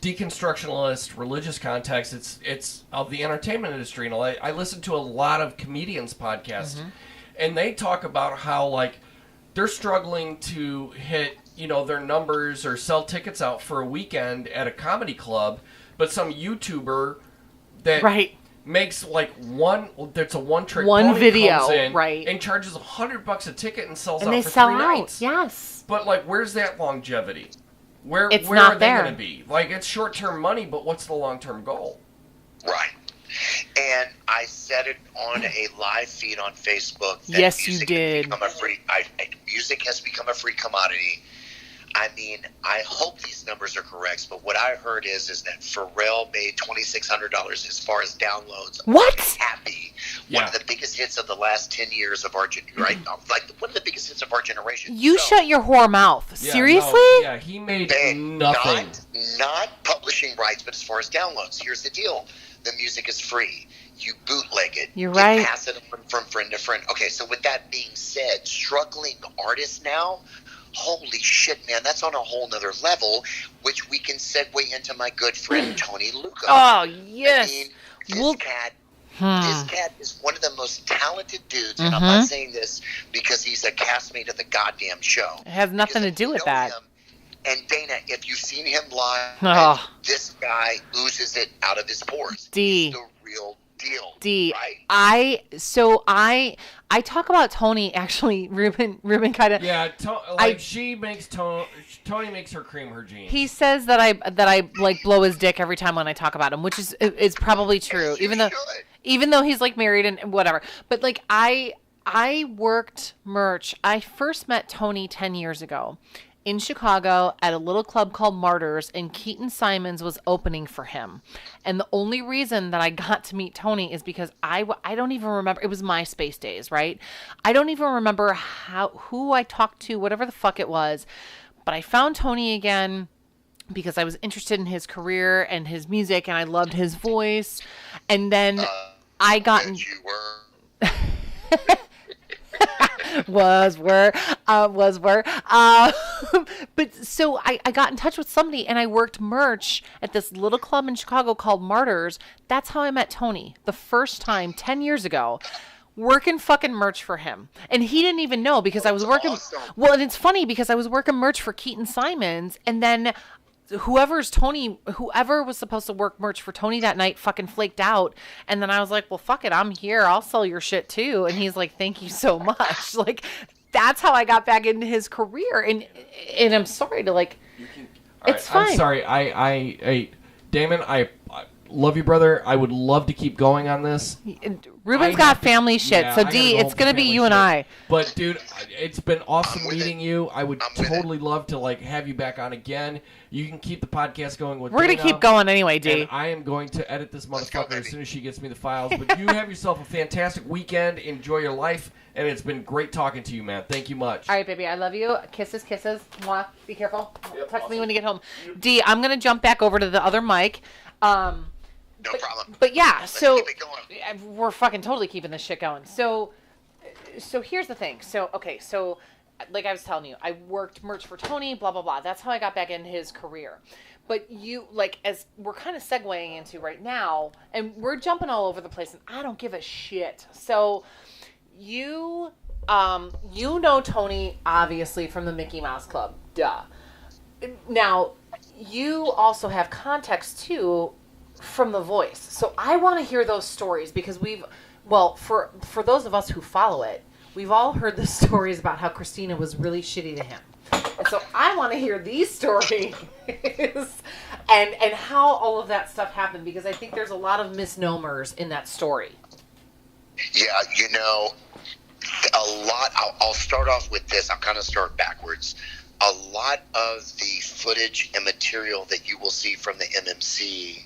deconstructionalist religious context, it's of the entertainment industry. And I listen to a lot of comedians' podcasts, and they talk about how, like, they're struggling to hit, their numbers or sell tickets out for a weekend at a comedy club, but some YouTuber that makes like that's a one-trick pony video, comes in right, and charges $100 a ticket and sells out they for sell 3 out. nights. Yes. But like, where's that longevity? Where not are they there. going to be? Like, it's short-term money, but what's the long-term goal? Right. And I said it on a live feed on Facebook. That yes, you did. Music has become a free commodity. I mean, I hope these numbers are correct, but what I heard is that Pharrell made $2,600 as far as downloads. What? Happy. One of the biggest hits of the last 10 years of our right? Like, one of the biggest hits of our generation. You shut your whore mouth. Yeah, seriously? No, he made nothing. Not publishing rights, but as far as downloads, here's the deal. The music is free. You bootleg it. You're right. You pass it on from friend to friend. Okay, so with that being said, struggling artists now, holy shit, man, that's on a whole nother level, which we can segue into my good friend Tony Luca. Oh, yes. I mean, this cat is one of the most talented dudes, and I'm not saying this because he's a castmate of the goddamn show. It has nothing to do with that. And Dana, if you've seen him live, this guy oozes it out of his pores. He's the real deal. Right? I talk about Tony, actually. Ruben kind of. Yeah, she makes Tony makes her cream her jeans. He says that I like blow his dick every time when I talk about him, which is probably true. Even though he's like married and whatever. But like I worked merch. I first met Tony 10 years ago in Chicago at a little club called Martyrs, and Keaton Simons was opening for him. And the only reason that I got to meet Tony is because I don't even remember. It was MySpace days, right? I don't even remember who I talked to, whatever the fuck it was. But I found Tony again because I was interested in his career and his music, and I loved his voice. And then I got in... You were. was were. But so I got in touch with somebody, and I worked merch at this little club in Chicago called Martyrs. That's how I met Tony the first time 10 years ago, working fucking merch for him. And he didn't even know because I was working. Awesome. Well, and it's funny because I was working merch for Keaton Simons, and then whoever was supposed to work merch for Tony that night fucking flaked out. And then I was like, well, fuck it. I'm here. I'll sell your shit too. And he's like, thank you so much. Like, that's how I got back into his career. And I'm sorry to like, it's fine. I'm sorry. I Damon, I love you, brother. I would love to keep going on this. Ruben's got family shit, so D, it's gonna be you and I. But dude, it's been awesome meeting you. I would totally love to like have you back on again. You can keep the podcast going with. We're gonna keep going anyway, D. And I am going to edit this motherfucker as soon as she gets me the files. But you have yourself a fantastic weekend. Enjoy your life, and it's been great talking to you, man. Thank you much. All right, baby, I love you. Kisses. Mwah. Be careful. Text me when you get home. D, I'm gonna jump back over to the other mic. No problem. But yeah, Let's so keep it going. We're fucking totally keeping this shit going. So here's the thing. So like I was telling you, I worked merch for Tony, blah blah blah. That's how I got back into his career. But you, like, as we're kind of segueing into right now, and we're jumping all over the place, and I don't give a shit. So you know Tony obviously from the Mickey Mouse Club, duh. Now you also have context too from The Voice. So I want to hear those stories because for those of us who follow it, we've all heard the stories about how Christina was really shitty to him. And so I want to hear these stories and how all of that stuff happened, because I think there's a lot of misnomers in that story. Yeah, a lot. I'll start off with this. I'll kind of start backwards. A lot of the footage and material that you will see from the MMC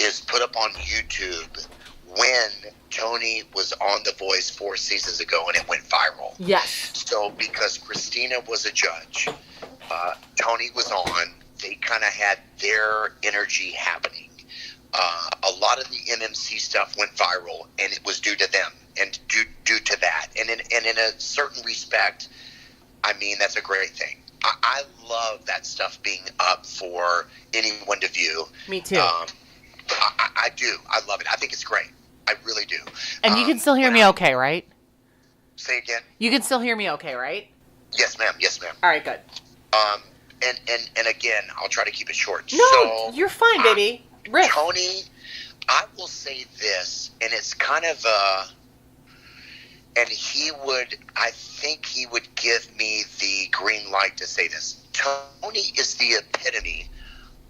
is put up on YouTube when Tony was on The Voice 4 seasons ago and it went viral. Yes. So because Christina was a judge, Tony was on, they kind of had their energy happening. A lot of the MMC stuff went viral, and it was due to them and due to that. And in a certain respect, I mean, that's a great thing. I love that stuff being up for anyone to view. Me too. I do. I love it. I think it's great. I really do. And you can still hear me okay, right? Say again? You can still hear me okay, right? Yes, ma'am. Yes, ma'am. All right, good. And again, I'll try to keep it short. No, so, you're fine, baby. Rick. Tony, I will say this, and it's kind of and I think he would give me the green light to say this. Tony is the epitome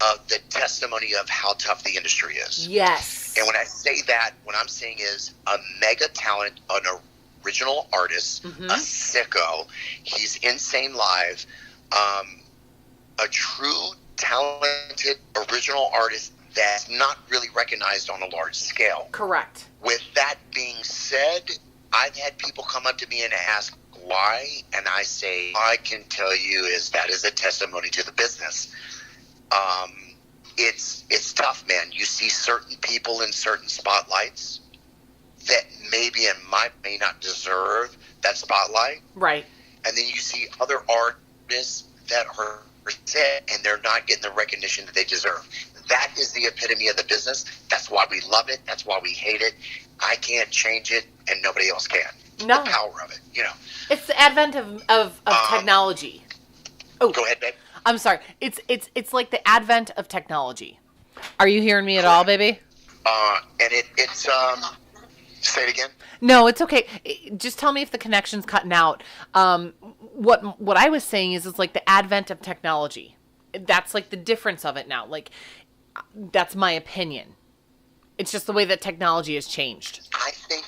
of the testimony of how tough the industry is. Yes. And when I say that, what I'm saying is a mega talent, an original artist, a sicko. He's insane live. A true talented original artist that's not really recognized on a large scale. Correct. With that being said, I've had people come up to me and ask why, and I say, all I can tell you is that is a testimony to the business. It's tough, man. You see certain people in certain spotlights that maybe and may not deserve that spotlight. Right. And then you see other artists that are set and they're not getting the recognition that they deserve. That is the epitome of the business. That's why we love it. That's why we hate it. I can't change it, and nobody else can. No. The power of it, It's the advent of technology. Oh, go ahead, babe. I'm sorry. It's like the advent of technology. Are you hearing me at all, baby? And it's say it again. No, it's okay. Just tell me if the connection's cutting out. What I was saying is it's like the advent of technology. That's like the difference of it now. Like, that's my opinion. It's just the way that technology has changed. I think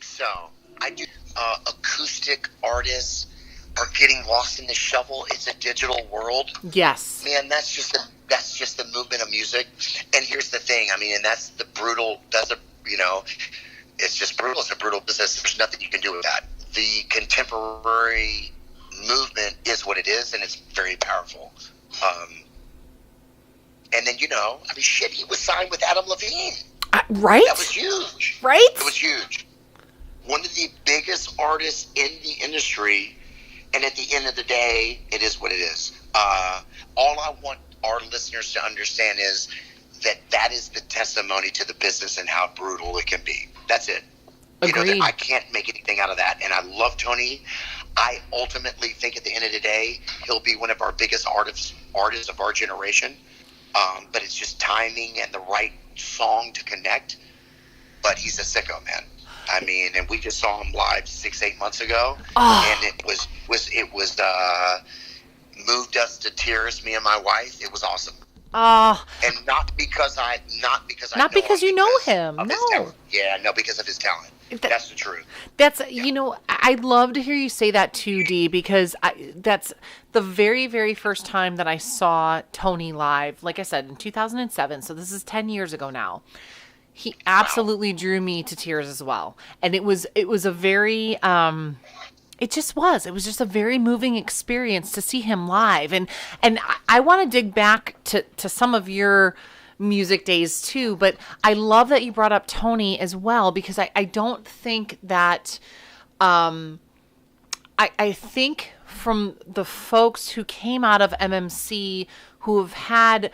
so. I do. Acoustic artists are getting lost in the shuffle. It's a digital world. Yes. Man, that's just the movement of music. And here's the thing. I mean, and that's the brutal. It's just brutal. It's a brutal business. There's nothing you can do with that. The contemporary movement is what it is, and it's very powerful. And then, shit, he was signed with Adam Levine. Right? That was huge. Right? It was huge. One of the biggest artists in the industry, and at the end of the day, it is what it is. All I want our listeners to understand is that is the testimony to the business and how brutal it can be. That's it. Agreed. I can't make anything out of that. And I love Tony. I ultimately think at the end of the day, he'll be one of our biggest artists of our generation. But it's just timing and the right song to connect. But he's a sicko, man. I mean, and we just saw him live 6-8 months ago, and it was moved us to tears. Me and my wife. It was awesome. And not because you know him. No. Yeah, no, because of his talent. That's the truth. You know, I'd love to hear you say that too, Dee, because that's the very, very first time that I saw Tony live. Like I said, in 2007. So this is 10 years ago now. He absolutely drew me to tears as well. And it was a very, it was just a very moving experience to see him live. And I want to dig back to some of your music days too, but I love that you brought up Tony as well, because I don't think that, I think from the folks who came out of MMC who have had,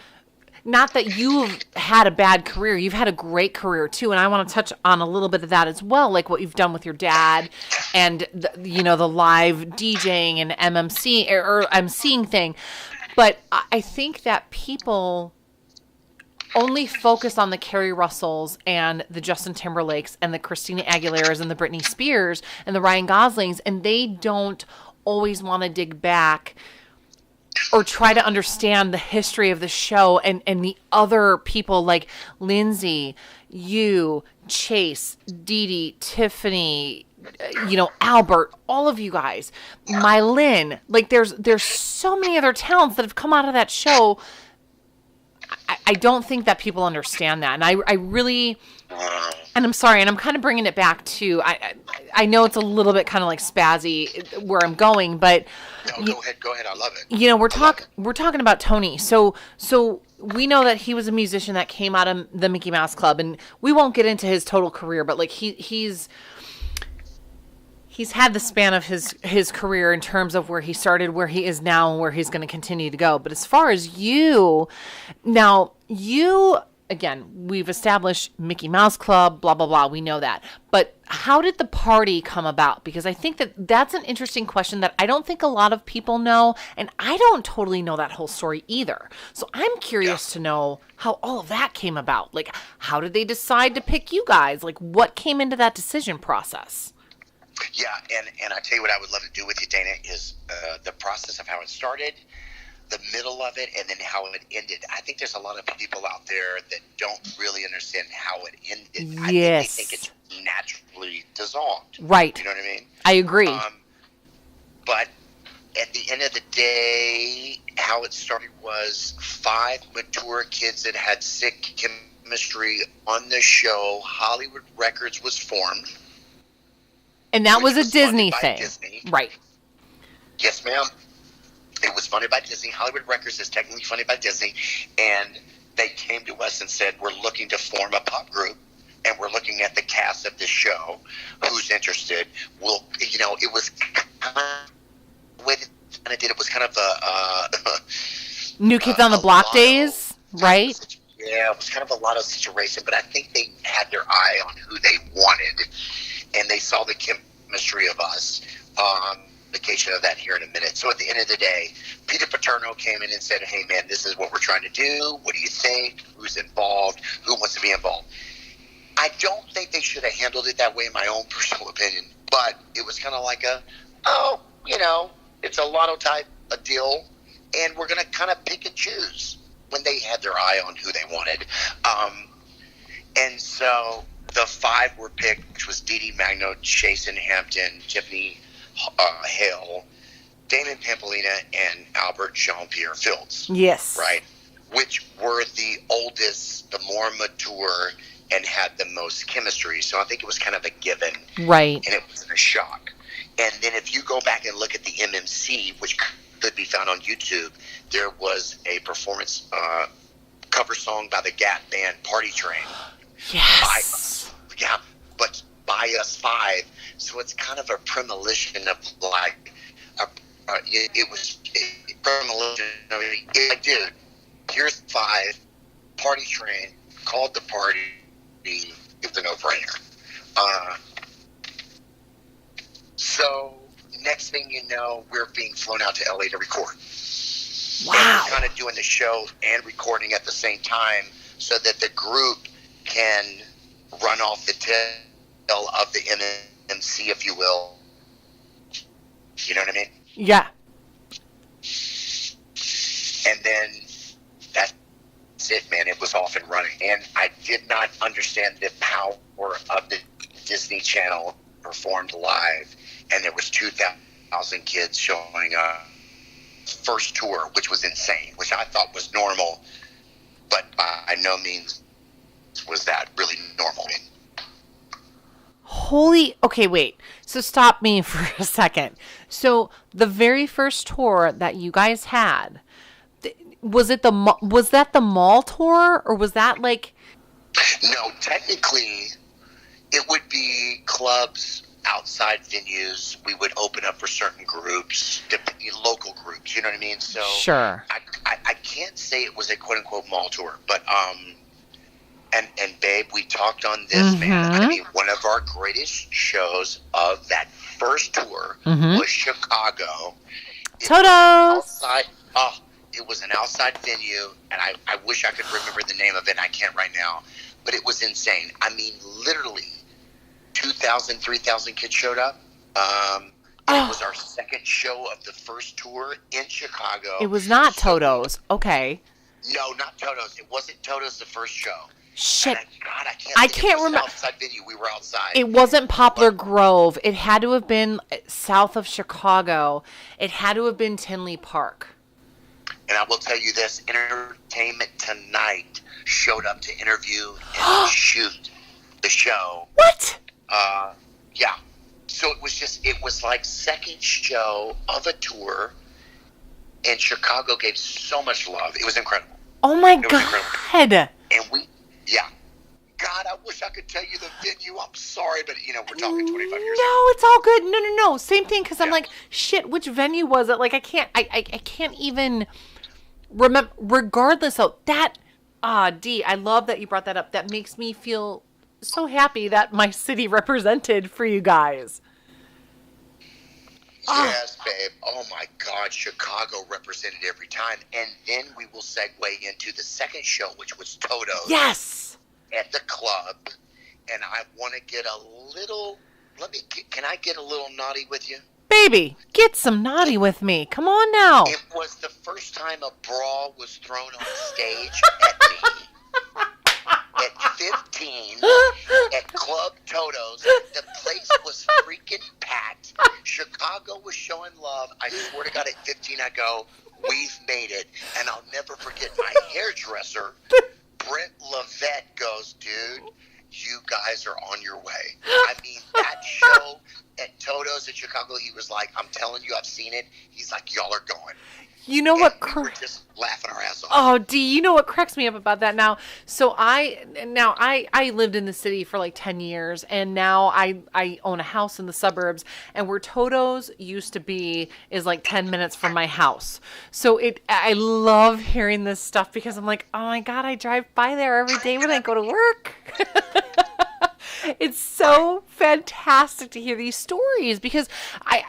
not that you've had a bad career, you've had a great career too. And I want to touch on a little bit of that as well, like what you've done with your dad and the live DJing and MMC or emceeing thing. But I think that people only focus on the Carrie Russells and the Justin Timberlakes and the Christina Aguileras and the Britney Spears and the Ryan Goslings, and they don't always want to dig back or try to understand the history of the show and the other people like Lindsay, you, Chase, Dee Dee, Tiffany, Albert, all of you guys, Mylin. Like there's so many other talents that have come out of that show. I don't think that people understand that. And I really, and I'm sorry, and I'm kind of bringing it back to, I know it's a little bit kind of like spazzy where I'm going, but no, go ahead. I love it. We're talking about Tony. So we know that he was a musician that came out of the Mickey Mouse Club, and we won't get into his total career, but like he's had the span of his career in terms of where he started, where he is now, and where he's going to continue to go. But as far as you, again, we've established Mickey Mouse Club, blah, blah, blah. We know that. But how did the party come about? Because I think that's an interesting question that I don't think a lot of people know. And I don't totally know that whole story either. So I'm curious to know how all of that came about. Like, how did they decide to pick you guys? Like, what came into that decision process? Yeah, and I tell you what I would love to do with you, Dana, is the process of how it started, the middle of it, and then how it ended. I think there's a lot of people out there that don't really understand how it ended. Yes. I think they think it's naturally dissolved. Right. You know what I mean? I agree. But at the end of the day, how it started was 5 mature kids that had sick chemistry on the show. Hollywood Records was formed. And that was a Disney thing. Disney. Right. Yes, ma'am. It was funded by Disney. Hollywood Records is technically funded by Disney. And they came to us and said, we're looking to form a pop group. And we're looking at the cast of this show. Who's interested? It was kind of the way they did it was kind of New Kids on the Block days, right? Yeah, it was kind of a lot of situation. But I think they had their eye on who they wanted. And they saw the chemistry of us. Indication of that here in a minute. So at the end of the day, Peter Paterno came in and said, hey, man, this is what we're trying to do. What do you think? Who's involved? Who wants to be involved? I don't think they should have handled it that way, in my own personal opinion. But it was kind of like it's a lotto type a deal. And we're going to kind of pick and choose when they had their eye on who they wanted. And so the 5 were picked, which was Dee Dee Magno, Jason Hampton, Tiffany Hale, Damon Pampolina, and Albert Jean-Pierre Fields. Yes. Right? Which were the oldest, the more mature, and had the most chemistry. So I think it was kind of a given. Right. And it wasn't a shock. And then if you go back and look at the MMC, which could be found on YouTube, there was a performance cover song by the Gap band, Party Train. Yes. But by us 5. So it's kind of a premonition of like, it was a premonition of, dude, here's 5, Party Train, called the party, it's a no-brainer. So next thing you know, we're being flown out to LA to record. Wow. And we're kind of doing the show and recording at the same time so that the group can run off the tail of the MC, if you will. You know what I mean? Yeah. And then that's it, man. It was off and running. And I did not understand the power of the Disney Channel performed live. And there was 2,000 kids showing up. First tour, which was insane, which I thought was normal, but by no means was that really normal. Okay, wait. So stop me for a second. So the very first tour that you guys had, was that the mall tour, or was that like? No, technically, it would be clubs, outside venues. We would open up for certain groups, local groups. You know what I mean? So sure. I can't say it was a quote unquote mall tour, but and babe, we talked on this, man. I mean, one of our greatest shows of that first tour was Chicago. Toto's. It was an outside venue, and I wish I could remember the name of it. I can't right now, but it was insane. I mean, literally 2,000, 3,000 kids showed up. It was our second show of the first tour in Chicago. It was not Toto's. Okay. No, not Toto's. It wasn't Toto's the first show. Shit. I can't remember. Outside venue. We were outside. It wasn't Poplar Grove. It had to have been south of Chicago. It had to have been Tinley Park. And I will tell you this: Entertainment Tonight showed up to interview and shoot the show. What? Yeah. So it was like second show of a tour, and Chicago gave so much love. It was incredible. Oh my God. And God, I wish I could tell you the venue. I'm sorry, but we're talking 25 years ago. No, it's all good. No. Same thing. Cause I'm like, shit, which venue was it? Like, I can't even remember, regardless of that. Dee, I love that you brought that up. That makes me feel so happy that my city represented for you guys. Yes, babe. Oh my God, Chicago represented every time. And then we will segue into the second show, which was Toto's. Yes. At the club. And I want to get a little, can I get a little naughty with you? Baby, get some naughty with me. Come on now. It was the first time a brawl was thrown on stage at me. At 15, at Club Toto's, the place was freaking packed. Chicago was showing love. I swear to God, at 15, I go, we've made it. And I'll never forget my hairdresser, Brent Levette, goes, dude, you guys are on your way. I mean, that show at Toto's in Chicago, he was like, I'm telling you, I've seen it. He's like, y'all are going. You know what? We were just laughing our ass off. Oh, Dee, you know what cracks me up about that now? So I lived in the city for like 10 years, and now I own a house in the suburbs, and where Toto's used to be is like 10 minutes from my house. So I love hearing this stuff because I'm like, oh my God, I drive by there every day when I go to work. It's so fantastic to hear these stories because I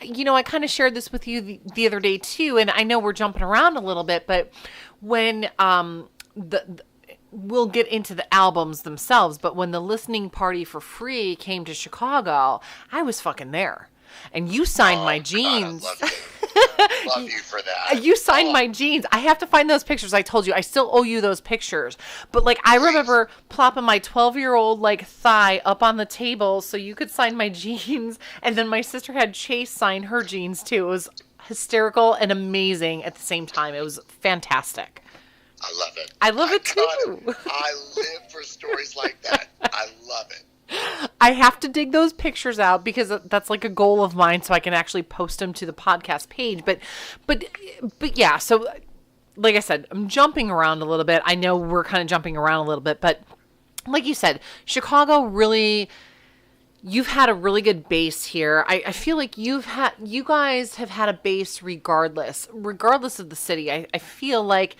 kind of shared this with you the other day too, and I know we're jumping around a little bit, but when we'll get into the albums themselves, but when the listening party for free came to Chicago, I was fucking there. And you signed my jeans. God, I love you for that. You signed my jeans. I have to find those pictures. I told you, I still owe you those pictures. But like, I remember plopping my 12-year-old like thigh up on the table so you could sign my jeans. And then my sister had Chase sign her jeans too. It was hysterical and amazing at the same time. It was fantastic. I love it. I love it too. I live for stories like that. I love it. I have to dig those pictures out because that's like a goal of mine so I can actually post them to the podcast page. But yeah, so like I said, I'm jumping around a little bit. I know we're kind of jumping around a little bit, but like you said, Chicago really, you've had a really good base here. I feel like you guys have had a base regardless of the city. I feel like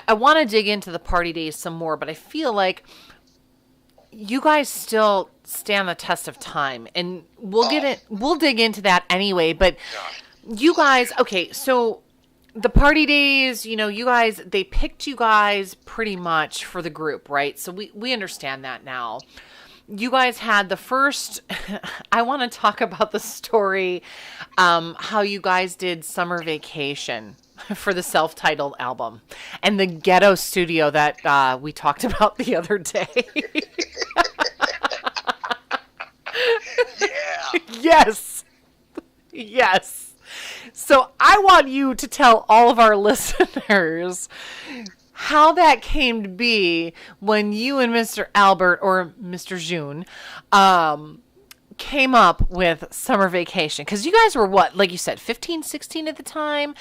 I want to dig into the party days some more, but I feel like you guys still stand the test of time, and we'll dig into that anyway, but you guys, okay, so the party days, you guys, they picked you guys pretty much for the group, right? So we understand that now. You guys had the first, I want to talk about the story, how you guys did Summer Vacation for the self-titled album and the ghetto studio that we talked about the other day. Yeah. Yes. So I want you to tell all of our listeners how that came to be when you and Mr. Albert or Mr. June came up with Summer Vacation. Because you guys were what? Like you said, 15, 16 at the time?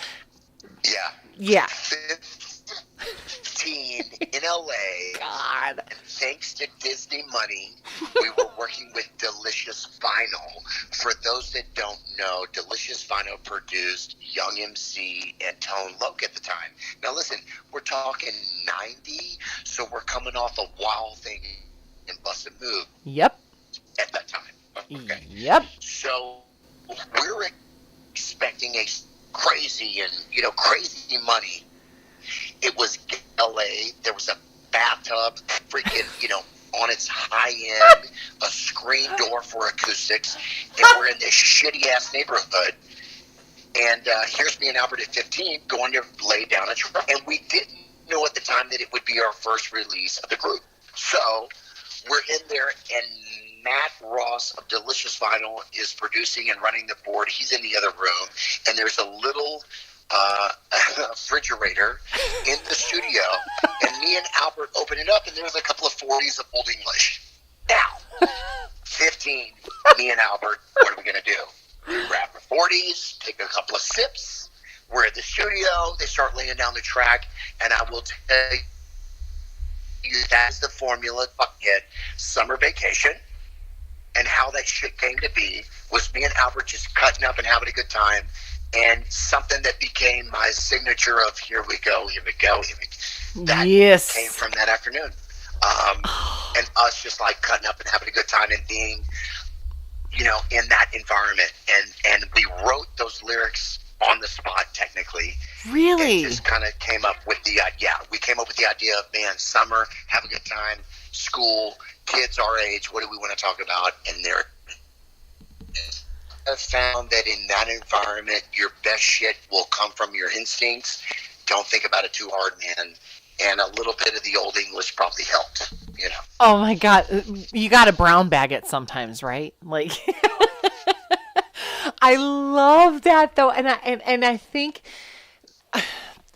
Yeah. 15 in LA. God. And thanks to Disney money, we were working with Delicious Vinyl. For those that don't know, Delicious Vinyl produced Young MC and Tone Loc at the time. Now listen, we're talking 90, so we're coming off a Wild Thing and Bust a Move. Yep. At that time. Okay. Yep. So we're expecting a crazy money. It was LA. There was a bathtub, freaking, on its high end, a screen door for acoustics, and we're in this shitty ass neighborhood. And here's me and Albert at 15 going to lay down a track. And we didn't know at the time that it would be our first release of the group. So we're in there, and Matt Ross of Delicious Vinyl is producing and running the board. He's in the other room, and there's a little refrigerator in the studio, and me and Albert open it up, and there's a couple of 40s of Old English. Now, 15, me and Albert, what are we going to do? We grab the 40s, take a couple of sips. We're at the studio. They start laying down the track, and I will tell you that's the formula to get Summer Vacation. And how that shit came to be was me and Albert just cutting up and having a good time. And something that became my signature of here we go. That came from that afternoon. And us just like cutting up and having a good time and being, in that environment. And we wrote those lyrics on the spot, technically. Really? And just kind of came up with we came up with the idea of, man, summer, have a good time, school, kids our age, what do we want to talk about? And I've found that in that environment, your best shit will come from your instincts. Don't think about it too hard, man. And a little bit of the Old English probably helped, Oh my God. You got to brown bag it sometimes, right? Like, I love that though. And I think,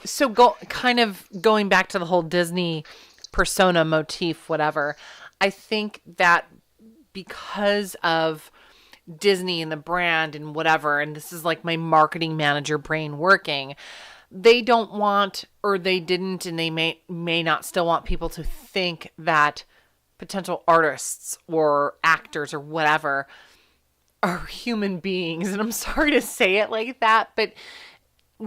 so going back to the whole Disney persona motif, whatever, I think that because of Disney and the brand and whatever, and this is like my marketing manager brain working, they don't want, or they didn't, and they may not still want people to think that potential artists or actors or whatever are human beings. And I'm sorry to say it like that, but we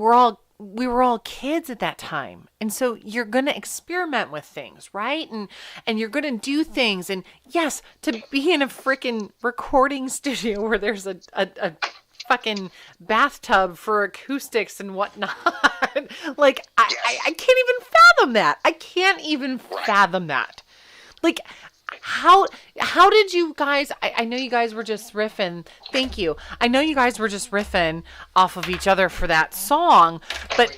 were all kids at that time. And so you're going to experiment with things, right? And you're going to do things. And yes, to be in a freaking recording studio where there's a fucking bathtub for acoustics and whatnot. Like, I can't even fathom that. I can't even fathom that. Like, how did you guys, I know you guys were just riffing, thank you. I know you guys were just riffing off of each other for that song, but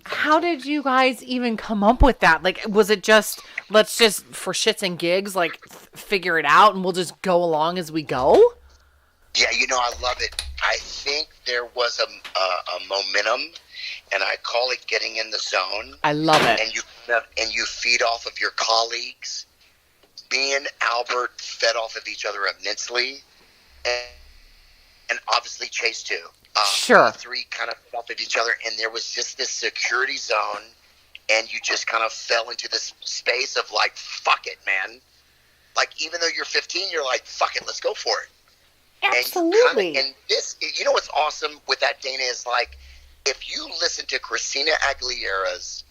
how did you guys even come up with that? Like, was it just, let's just, for shits and gigs, like, figure it out and we'll just go along as we go? Yeah, I love it. I think there was a momentum, and I call it getting in the zone. I love it. And you feed off of your colleagues. Me and Albert fed off of each other immensely, and obviously Chase too. Sure. The three kind of fed off of each other, and there was just this security zone, and you just kind of fell into this space of like, fuck it, man. Like, even though you're 15, you're like, fuck it, let's go for it. Absolutely. And this, what's awesome with that, Dana, is like, if you listen to Christina Aguilera's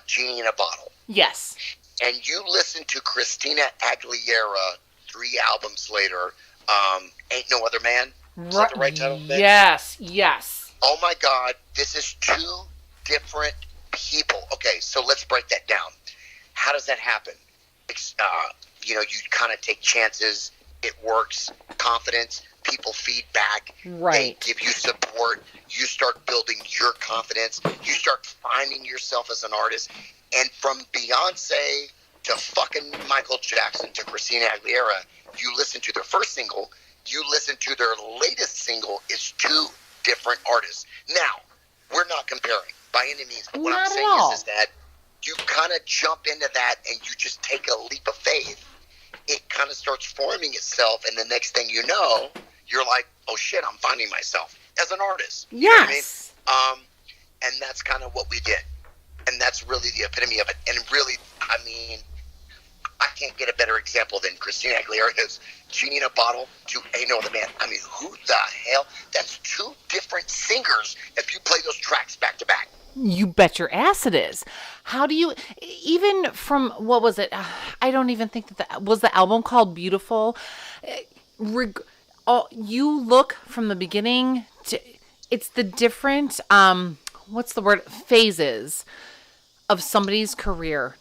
Genie in a Bottle. Yes. and you listen to Christina Aguilera 3 albums later, Ain't No Other Man. Is that the right title? Yes, yes. Oh my God, this is 2 different people. Okay, so let's break that down. How does that happen? You kind of take chances. It works. Confidence. People feedback. Right. They give you support. You start building your confidence. You start finding yourself as an artist. And from Beyonce to fucking Michael Jackson to Christina Aguilera, you listen to their first single. You listen to their latest single. It's 2 different artists. Now, we're not comparing by any means. But what I'm saying is that you kind of jump into that and you just take a leap of faith. It kind of starts forming itself, and the next thing you know, you're like, oh shit, I'm finding myself as an artist. Yes. You know what I mean? And that's kind of what we did. And that's really the epitome of it. And really, I mean, I can't get a better example than Christina Aguilera's Genie in a Bottle to Ain't No Other Man. I mean, who the hell? That's 2 different singers if you play those tracks back to back. You bet your ass it is. How do you, even from, what was it? I don't even think that was the album called Beautiful. You look from the beginning to, it's the different, what's the word? Phases of somebody's career.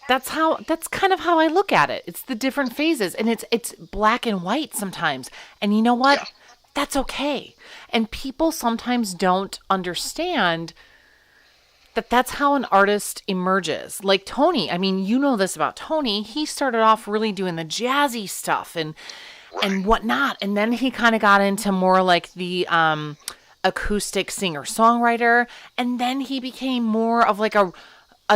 That's kind of how I look at it. It's the different phases, and it's black and white sometimes. And you know what? Yeah. That's okay. And people sometimes don't understand that that's how an artist emerges. Like Tony, I mean, you know this about Tony. He started off really doing the jazzy stuff and whatnot. And then he kind of got into more like the acoustic singer-songwriter. And then he became more of like a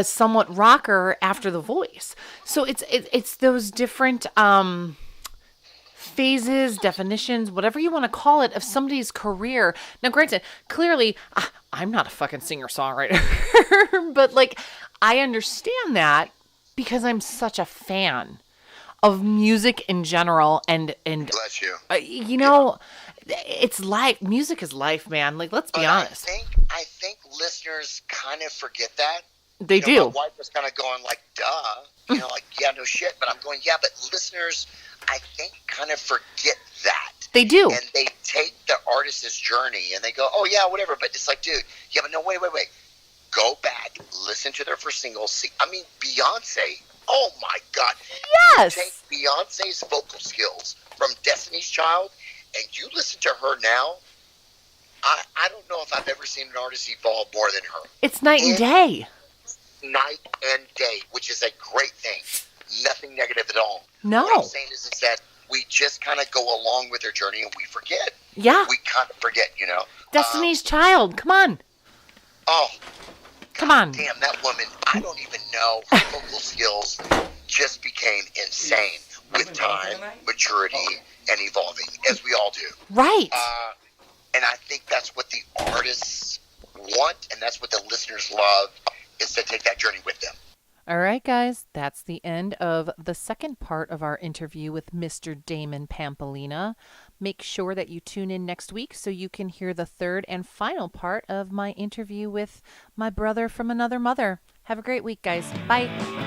somewhat rocker after The Voice. So it's those different phases, definitions, whatever you want to call it, of somebody's career. Now, granted, clearly, I'm not a fucking singer-songwriter, but like, I understand that because I'm such a fan of music in general, and bless you. It's life. Music is life, man. Like, let's be honest. I think listeners kind of forget that. They do. My wife was kind of going like, duh, like, yeah, no shit. But I'm going, yeah, but listeners, I think, kind of forget that. They do. And they take the artist's journey and they go, oh, yeah, whatever. But it's like, dude, yeah, but no, wait. Go back, listen to their first single. See, I mean, Beyonce, oh, my God. Yes. You take Beyonce's vocal skills from Destiny's Child and you listen to her now, I don't know if I've ever seen an artist evolve more than her. It's night and day. Night and day, which is a great thing. Nothing negative at all. No. What I'm saying is that we just kind of go along with their journey and we forget. Yeah. We kind of forget, Destiny's Child, come on. Oh. Come on. Damn, that woman, I don't even know. Her vocal skills just became insane with time, maturity, and evolving, as we all do. Right. And I think that's what the artists want, and that's what the listeners love, is to take that journey with them. All right, guys, that's the end of the second part of our interview with Mr. Damon Pampolina. Make sure that you tune in next week so you can hear the third and final part of my interview with my brother from another mother. Have a great week, guys. Bye.